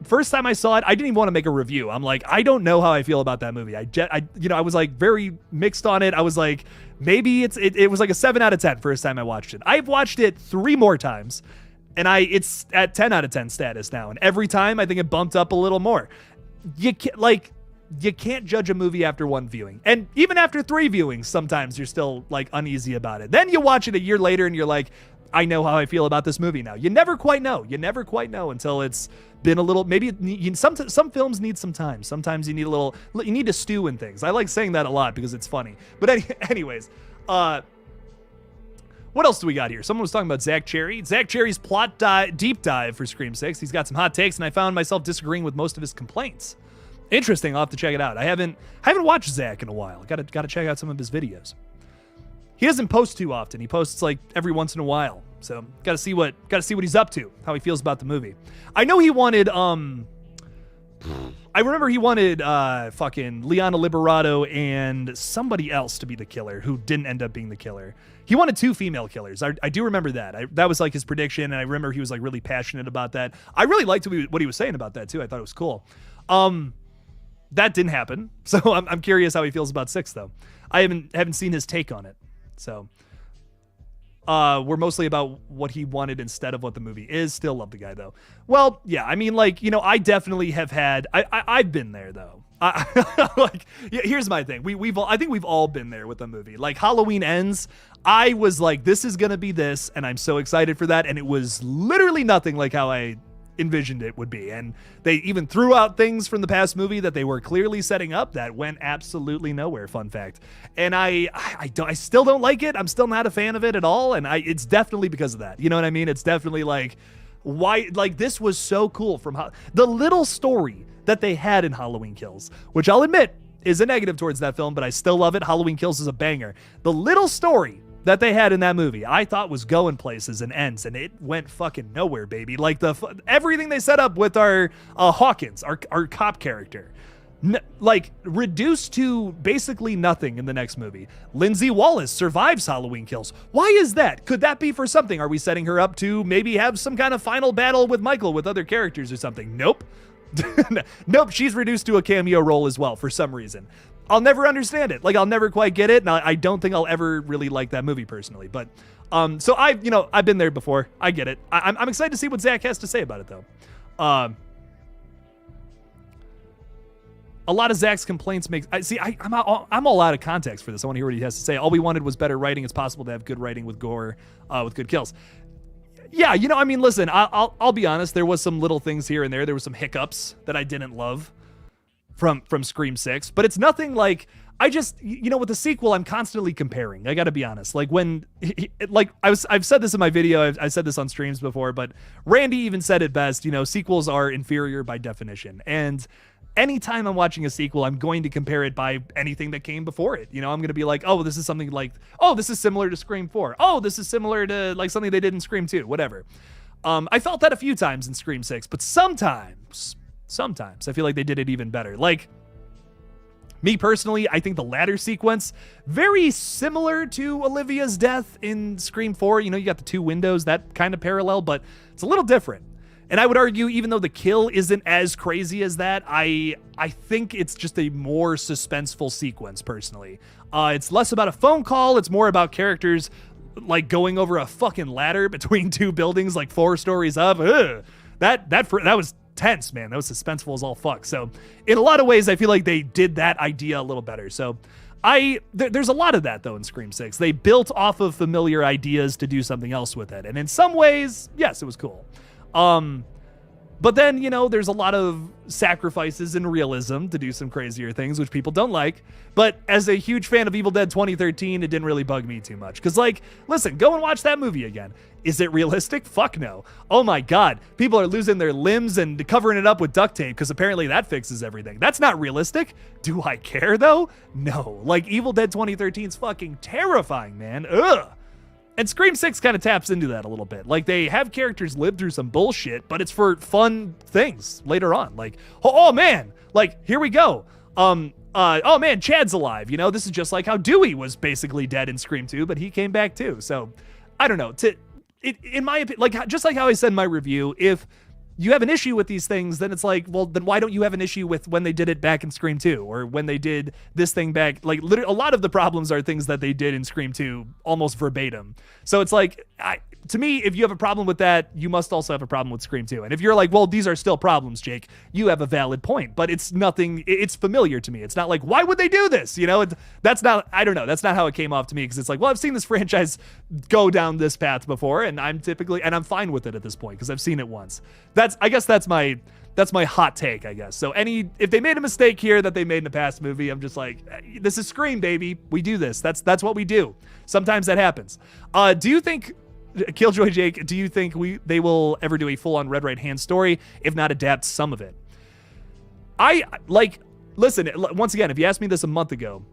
first time I saw it, I didn't even want to make a review. I'm like, I don't know how I feel about that movie. I was like very mixed on it. I was like, maybe it was like a 7 out of 10 first time I watched it. I've watched it 3 more times. And it's at 10 out of 10 status now. And every time I think it bumped up a little more. You can't judge a movie after 1 viewing. And even after 3 viewings, sometimes you're still like uneasy about it. Then you watch it a year later and you're like, I know how I feel about this movie now. You never quite know. Until it's been a little, maybe some films need some time. Sometimes you need to stew in things. I like saying that a lot because it's funny. But anyways, what else do we got here? Someone was talking about Zach Cherry. Zach Cherry's plot deep dive for Scream 6. He's got some hot takes, and I found myself disagreeing with most of his complaints. Interesting. I'll have to check it out. I haven't watched Zach in a while. Got to check out some of his videos. He doesn't post too often. He posts like every once in a while. So got to see what he's up to, how he feels about the movie. I know he wanted I remember he wanted fucking Liana Liberato and somebody else to be the killer who didn't end up being the killer. He wanted 2 female killers. I do remember that. That was like his prediction, and I remember he was like really passionate about that. I really liked what he was saying about that too. I thought it was cool. That didn't happen, so I'm curious how he feels about 6 though. I haven't seen his take on it, so. We're mostly about what he wanted instead of what the movie is. Still love the guy though. Well, yeah, I mean, like, you know, I definitely have had. I've been there though. Like, yeah, here's my thing. I think we've all been there with the movie. Like Halloween Ends. I was like, this is gonna be this, and I'm so excited for that. And it was literally nothing like how I envisioned it would be, and they even threw out things from the past movie that they were clearly setting up that went absolutely nowhere. Fun fact. And I still don't like it. I'm still not a fan of it at all, and it's definitely because of that. You know what I mean? It's definitely like, why, like, this was so cool from the little story that they had in Halloween Kills, which I'll admit is a negative towards that film, but I still love it. Halloween Kills is a banger. The little story that they had in that movie, I thought was going places and ends, and it went fucking nowhere, baby. Like everything they set up with our Hawkins, our cop character, like reduced to basically nothing in the next movie. Lindsay Wallace survives Halloween Kills. Why is that? Could that be for something? Are we setting her up to maybe have some kind of final battle with Michael with other characters or something? Nope. Nope, she's reduced to a cameo role as well for some reason. I'll never understand it. Like, I'll never quite get it. And I don't think I'll ever really like that movie personally. But, so I've been there before. I get it. I'm excited to see what Zach has to say about it though. A lot of Zach's complaints I'm all out of context for this. I want to hear what he has to say. All we wanted was better writing. It's possible to have good writing with gore, with good kills. Yeah, I mean, listen, I'll be honest. There was some little things here and there. There were some hiccups that I didn't love from Scream 6, but it's nothing like, I just, with the sequel, I'm constantly comparing. I got to be honest. Like I've said this in my video. I've said this on streams before, but Randy even said it best. Sequels are inferior by definition. And anytime I'm watching a sequel, I'm going to compare it by anything that came before it. I'm going to be like, oh, this is something like, oh, this is similar to Scream 4. Oh, this is similar to like something they did in Scream 2, whatever. I felt that a few times in Scream 6, but sometimes I feel like they did it even better. Like, me personally, I think the ladder sequence, very similar to Olivia's death in Scream 4. You got the 2 windows, that kind of parallel, but it's a little different. And I would argue, even though the kill isn't as crazy as that, I think it's just a more suspenseful sequence, personally. It's less about a phone call. It's more about characters, like, going over a fucking ladder between 2 buildings, like 4 stories up. Ugh. That was tense, man. That was suspenseful as all fuck. So in a lot of ways, I feel like they did that idea a little better. So there's a lot of that though in Scream 6. They built off of familiar ideas to do something else with it. And in some ways, yes, it was cool. But then, there's a lot of sacrifices in realism to do some crazier things, which people don't like. But as a huge fan of Evil Dead 2013, it didn't really bug me too much. Because, like, listen, go and watch that movie again. Is it realistic? Fuck no. Oh my God. People are losing their limbs and covering it up with duct tape because apparently that fixes everything. That's not realistic. Do I care, though? No. Like, Evil Dead 2013 is fucking terrifying, man. Ugh. And Scream 6 kind of taps into that a little bit. Like, they have characters live through some bullshit, but it's for fun things later on. Like, oh man, like, here we go. Oh man, Chad's alive. This is just like how Dewey was basically dead in Scream 2, but he came back too. So, I don't know. In my opinion, like, just like how I said in my review, if you have an issue with these things, then it's like, well, then why don't you have an issue with when they did it back in Scream 2 or when they did this thing back? Like, literally, a lot of the problems are things that they did in Scream 2 almost verbatim. So it's like, to me, if you have a problem with that, you must also have a problem with Scream 2. And if you're like, well, these are still problems, Jake, you have a valid point, but it's nothing, it's familiar to me. It's not like, why would they do this? That's not, I don't know. That's not how it came off to me. Cause it's like, well, I've seen this franchise go down this path before and I'm fine with it at this point. Cause I've seen it once. I guess that's my hot take, I guess. So if they made a mistake here that they made in the past movie, I'm just like, this is Scream, baby. We do this. That's what we do. Sometimes that happens. Do you think, Killjoy Jake, do you think they will ever do a full-on Red Right Hand story, if not adapt some of it? Listen, once again, if you asked me this a month ago,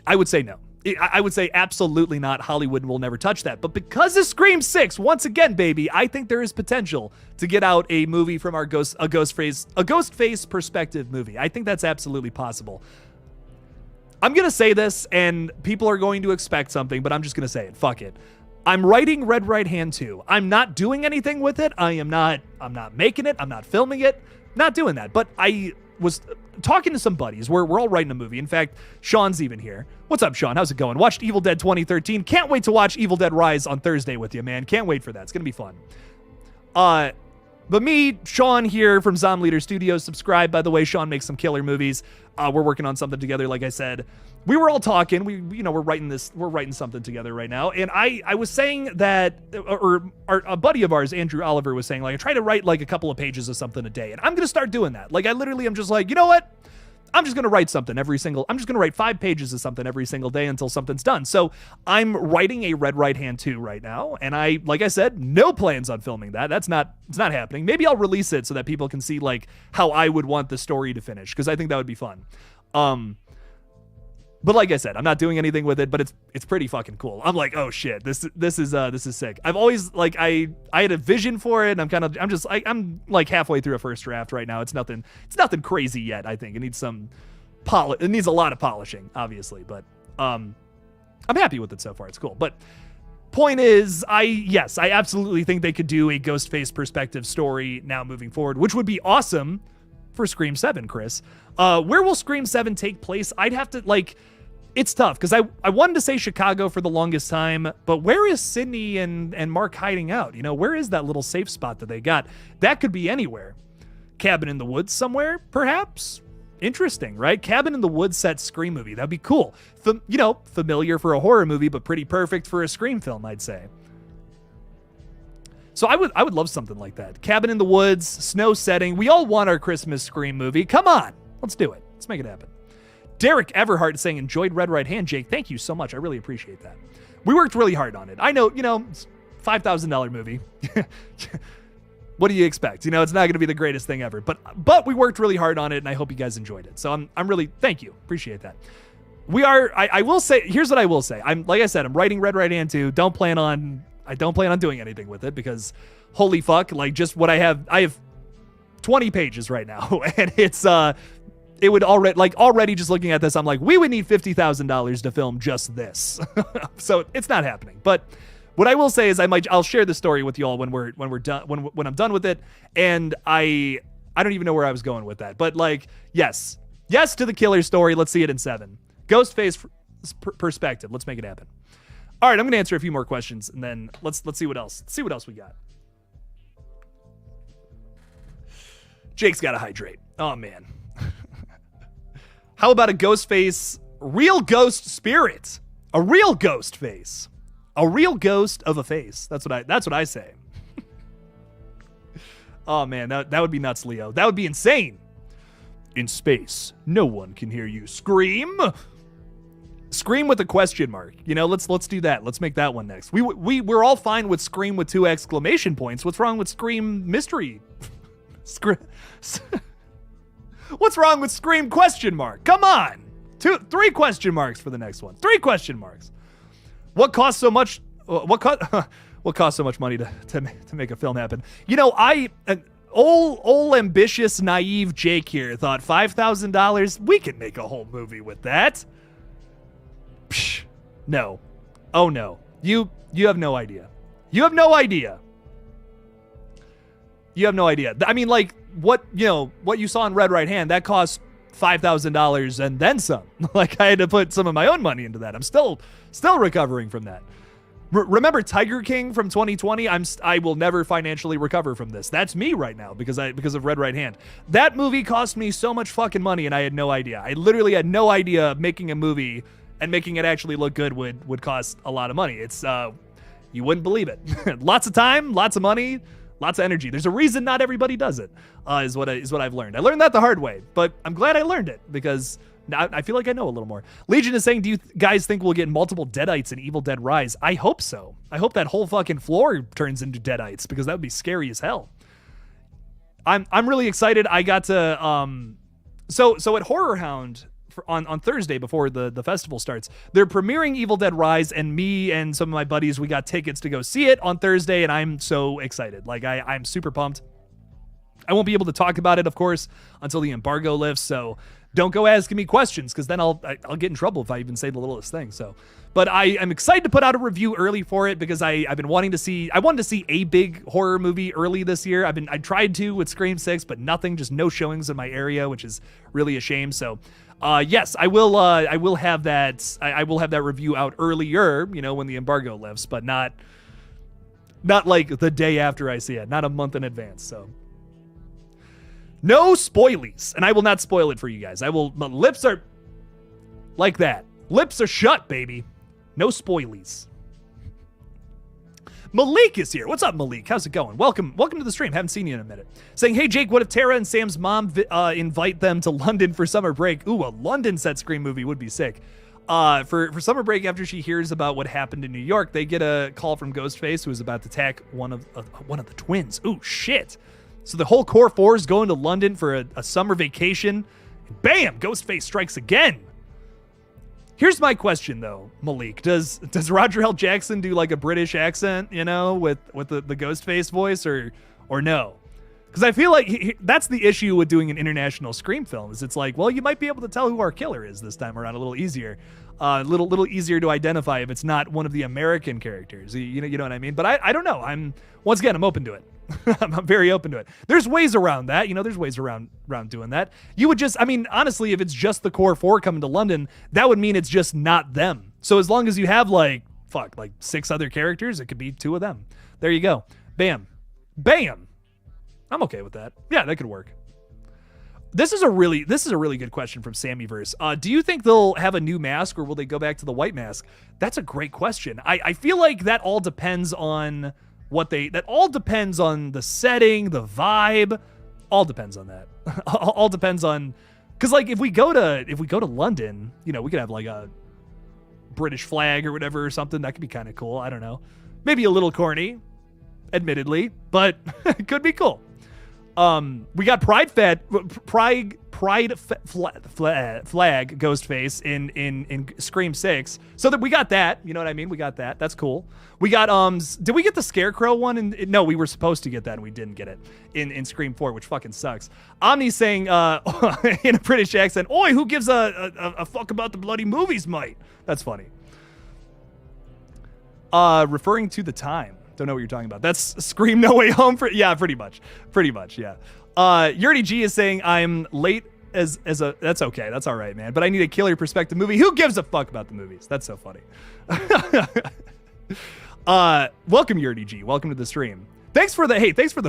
I would say no. I would say absolutely not. Hollywood will never touch that. But because of Scream 6, once again, baby, I think there is potential to get out a movie from a Ghostface perspective movie. I think that's absolutely possible. I'm going to say this, and people are going to expect something, but I'm just going to say it. Fuck it. I'm writing Red Right Hand 2. I'm not doing anything with it. I'm not making it. I'm not filming it. Not doing that. But I was talking to some buddies. We're all writing a movie. In fact, Sean's even here. What's up, Sean? How's it going? Watched Evil Dead 2013. Can't wait to watch Evil Dead Rise on Thursday with you, man. Can't wait for that. It's going to be fun. But me, Sean here from Zom Leader Studios, subscribe, by the way. Sean makes some killer movies. We're working on something together, like I said. We were all talking. We're writing something together right now. And I was saying that, or a buddy of ours, Andrew Oliver, was saying, like, I try to write like a couple of pages of something a day. And I'm going to start doing that. Like, I literally am just like, you know what? I'm just going to write something I'm just going to write 5 pages of something every single day until something's done. So I'm writing a Red Right Hand 2 right now. And like I said, no plans on filming that. It's not happening. Maybe I'll release it so that people can see like how I would want the story to finish, because I think that would be fun. But like I said, I'm not doing anything with it, but it's pretty fucking cool. I'm like, oh shit, this is sick. I've always like I had a vision for it, and I'm like halfway through a first draft right now. It's nothing crazy yet. I think it needs it needs a lot of polishing, obviously, but I'm happy with it so far. It's cool. But point is, I absolutely think they could do a Ghostface perspective story now moving forward, which would be awesome for Scream 7, Chris. Where will Scream 7 take place? I'd have to, like, it's tough, because I wanted to say Chicago for the longest time, but where is Sydney and Mark hiding out? You know, where is that little safe spot that they got? That could be anywhere. Cabin in the Woods somewhere, perhaps? Interesting, right? Cabin in the Woods set Scream movie. That'd be cool. Familiar for a horror movie, but pretty perfect for a Scream film, I'd say. So I would love something like that. Cabin in the Woods, snow setting. We all want our Christmas Scream movie. Come on. Let's do it. Let's make it happen. Derek Everhart saying, enjoyed Red Right Hand, Jake. Thank you so much. I really appreciate that. We worked really hard on it. I know, it's a $5,000 movie. What do you expect? It's not going to be the greatest thing ever. But we worked really hard on it, and I hope you guys enjoyed it. So I'm really, thank you. Appreciate that. I will say, here's what I will say. Like I said, I'm writing Red Right Hand 2. I don't plan on doing anything with it, because holy fuck, like just what I have 20 pages right now, and it would already just looking at this, I'm like, we would need $50,000 to film just this. So it's not happening. But what I will say is I'll share the story with y'all when we're done, when I'm done with it. And I don't even know where I was going with that, but like, yes to the killer story. Let's see it in 7. Ghostface perspective. Let's make it happen. All right, I'm going to answer a few more questions, and then let's see what else. Let's see what else we got. Jake's got to hydrate. Oh, man. How about a Ghostface, real ghost spirit? A real ghost face. A real ghost of a face. That's what I say. Oh, man, that would be nuts, Leo. That would be insane. In space, no one can hear you scream. Scream with a question mark. Let's do that. Let's make that one next. We're all fine with Scream with 2 exclamation points. What's wrong with Scream mystery? What's wrong with Scream question mark? Come on. 3 question marks for the next one. 3 question marks. What costs so much? What costs so much money to make a film happen? Old ambitious naive Jake here thought $5,000. We can make a whole movie with that. Psh, no. Oh no. You have no idea. You have no idea. You have no idea. I mean, like, what you saw in Red Right Hand, that cost $5,000 and then some. Like, I had to put some of my own money into that. I'm still recovering from that. Remember Tiger King from 2020? I will never financially recover from this. That's me right now because of Red Right Hand. That movie cost me so much fucking money, and I had no idea. I literally had no idea making a movie and making it actually look good would cost a lot of money. It's you wouldn't believe it. Lots of time, lots of money, lots of energy. There's a reason not everybody does it. Is what I've learned. I learned that the hard way, but I'm glad I learned it because now I feel like I know a little more. Legion is saying, do you guys think we'll get multiple Deadites in Evil Dead Rise? I hope so. I hope that whole fucking floor turns into Deadites because that would be scary as hell. I'm really excited. I got to so at Horror Hound on Thursday before the festival starts. They're premiering Evil Dead Rise, and me and some of my buddies, we got tickets to go see it on Thursday, and I'm so excited. Like, I'm super pumped. I won't be able to talk about it, of course, until the embargo lifts, so don't go asking me questions, because then I'll get in trouble if I even say the littlest thing. So, but I'm excited to put out a review early for it, because I've been wanting to see. I wanted to see a big horror movie early this year. I tried to with Scream 6, but nothing, just no showings in my area, which is really a shame. So, yes, I will have that. I will have that review out earlier, when the embargo lifts, but not like the day after I see it, not a month in advance. So. No spoilies, and I will not spoil it for you guys. My lips are like that. Lips are shut, baby. No spoilies. Malik is here. What's up, Malik? How's it going? Welcome to the stream. Haven't seen you in a minute. Saying, hey, Jake, what if Tara and Sam's mom invite them to London for summer break? Ooh, a London set Scream movie would be sick. For summer break, after she hears about what happened in New York, they get a call from Ghostface, who is about to attack one of the twins. Ooh, shit. So the whole Core 4 is going to London for a summer vacation. Bam! Ghostface strikes again. Here's my question, though, Malik. Does Roger L. Jackson do like a British accent, with the Ghostface voice, or no? Because I feel like that's the issue with doing an international Scream film. Is it's like, well, you might be able to tell who our killer is this time around a little easier. Little easier to identify if it's not one of the American characters. You know what I mean? But I don't know. I'm open to it. I'm very open to it. There's ways around that. There's ways around doing that. You would just, honestly, if it's just the Core 4 coming to London, that would mean it's just not them. So as long as you have like 6 other characters, it could be 2 of them. There you go. Bam. Bam. I'm okay with that. Yeah, that could work. This is a really good question from Sammyverse. Do you think they'll have a new mask, or will they go back to the white mask? That's a great question. I feel like that all depends on that all depends on the setting, the vibe. All depends on that. All depends on, because like if we go to London, we could have like a British flag or whatever or something. That could be kind of cool. I don't know. Maybe a little corny, admittedly, but it could be cool. We got pride flag Ghostface in Scream 6. So that we got that, you know what I mean? We got that. That's cool. We got did we get the Scarecrow one? No, we were supposed to get that and we didn't get it in Scream 4, which fucking sucks. Omni's saying in a British accent, "Oi, who gives a fuck about the bloody movies, mate?" That's funny. Referring to the time. Don't know what you're talking about. That's Scream No Way Home. Yeah, pretty much, yeah. Yurdy G is saying I'm late as a. That's okay. That's all right, man. But I need a killer perspective movie. Who gives a fuck about the movies? That's so funny. Welcome, Yurdy G. Welcome to the stream. Thanks for the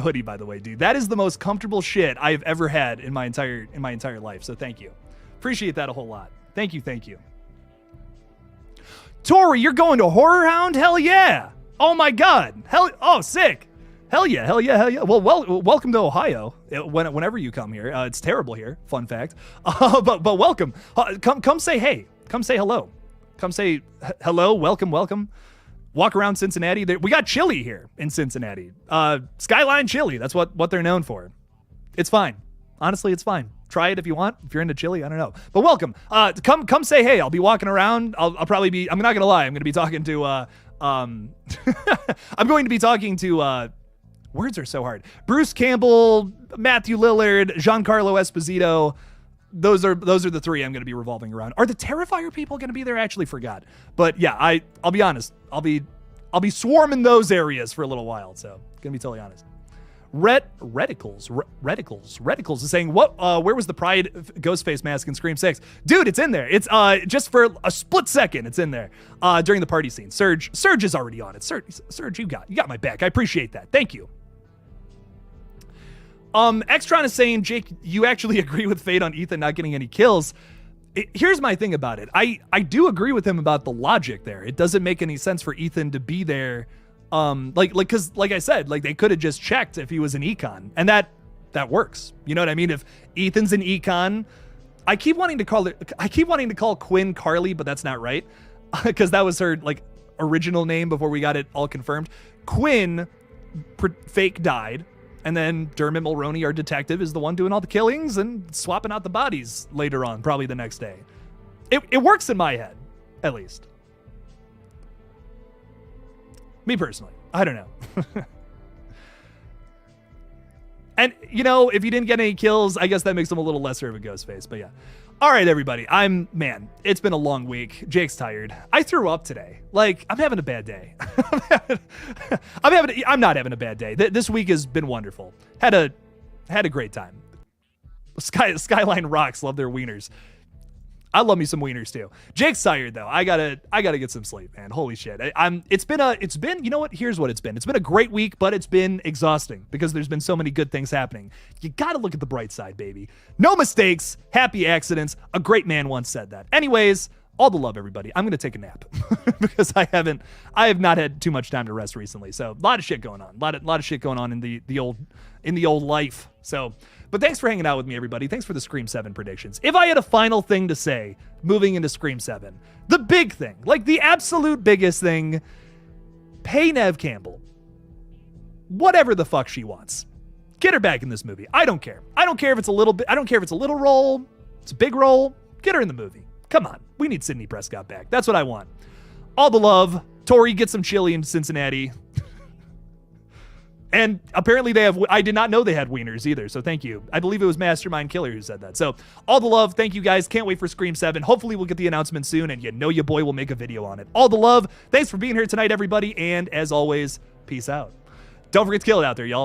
hoodie, by the way, dude. That is the most comfortable shit I've ever had in my entire life. So thank you. Appreciate that a whole lot. Thank you. Tori, you're going to Horror Hound? Hell yeah. Oh my God! Sick! Hell yeah! Well, welcome to Ohio. Whenever you come here, it's terrible here. Fun fact. But welcome. Come say hey. Come say hello. Come say hello. Welcome. Walk around Cincinnati. We got chili here in Cincinnati. Skyline chili. That's what they're known for. It's fine. Honestly, it's fine. Try it if you want. If you're into chili, I don't know. But welcome. Come say hey. I'll be walking around. I'll probably be. I'm not gonna lie. I'm gonna be talking to. I'm going to be talking to, words are so hard. Bruce Campbell, Matthew Lillard, Giancarlo Esposito. Those are the 3 I'm going to be revolving around. Are the Terrifier people going to be there? I actually forgot. But yeah, I'll be honest. I'll be swarming those areas for a little while. So going to be totally honest. Reticles is saying, where was the Pride Ghostface mask in Scream 6? Dude, it's in there. It's just for a split second, it's in there during the party scene. Serge is already on it. Serge, you got my back. I appreciate that. Thank you. Extron is saying, Jake, you actually agree with Fate on Ethan not getting any kills. Here's my thing about it. I do agree with him about the logic there. It doesn't make any sense for Ethan to be there. Cause like I said, like they could have just checked if he was an econ, and that works. You know what I mean? If Ethan's an econ, I keep wanting to call Quinn Carly, but that's not right. Cause that was her like original name before we got it all confirmed. Quinn fake died. And then Dermot Mulroney, our detective, is the one doing all the killings and swapping out the bodies later on, probably the next day. It works in my head, at least. Me personally. I don't know. And, you know, if you didn't get any kills, I guess that makes him a little lesser of a Ghostface. But yeah. All right, everybody. Man, it's been a long week. Jake's tired. I threw up today. Like, I'm having a bad day. I'm not having a bad day. This week has been wonderful. Had a great time. Skyline rocks. Love their wieners. I love me some wieners too. Jake's tired though. I gotta get some sleep, man. Holy shit. It's been, you know what? Here's what it's been. It's been a great week, but it's been exhausting because there's been so many good things happening. You gotta look at the bright side, baby. No mistakes, happy accidents. A great man once said that. Anyways, all the love, everybody. I'm gonna take a nap because I have not had too much time to rest recently. So a lot of shit going on. A lot of shit going on in the old life. So, but thanks for hanging out with me, everybody. Thanks for the Scream 7 predictions. If I had a final thing to say moving into Scream 7, the big thing, like the absolute biggest thing, pay Neve Campbell whatever the fuck she wants. Get her back in this movie. I don't care. I don't care if it's a little bit. I don't care if it's a little role. It's a big role. Get her in the movie. Come on. We need Sidney Prescott back. That's what I want. All the love. Tori, get some chili in Cincinnati. And apparently they have, I did not know they had wieners either, so thank you. I believe it was Mastermind Killer who said that. So all the love, thank you guys. Can't wait for Scream 7. Hopefully we'll get the announcement soon, and you know your boy will make a video on it. All the love. Thanks for being here tonight, everybody, and as always, peace out. Don't forget to kill it out there, y'all.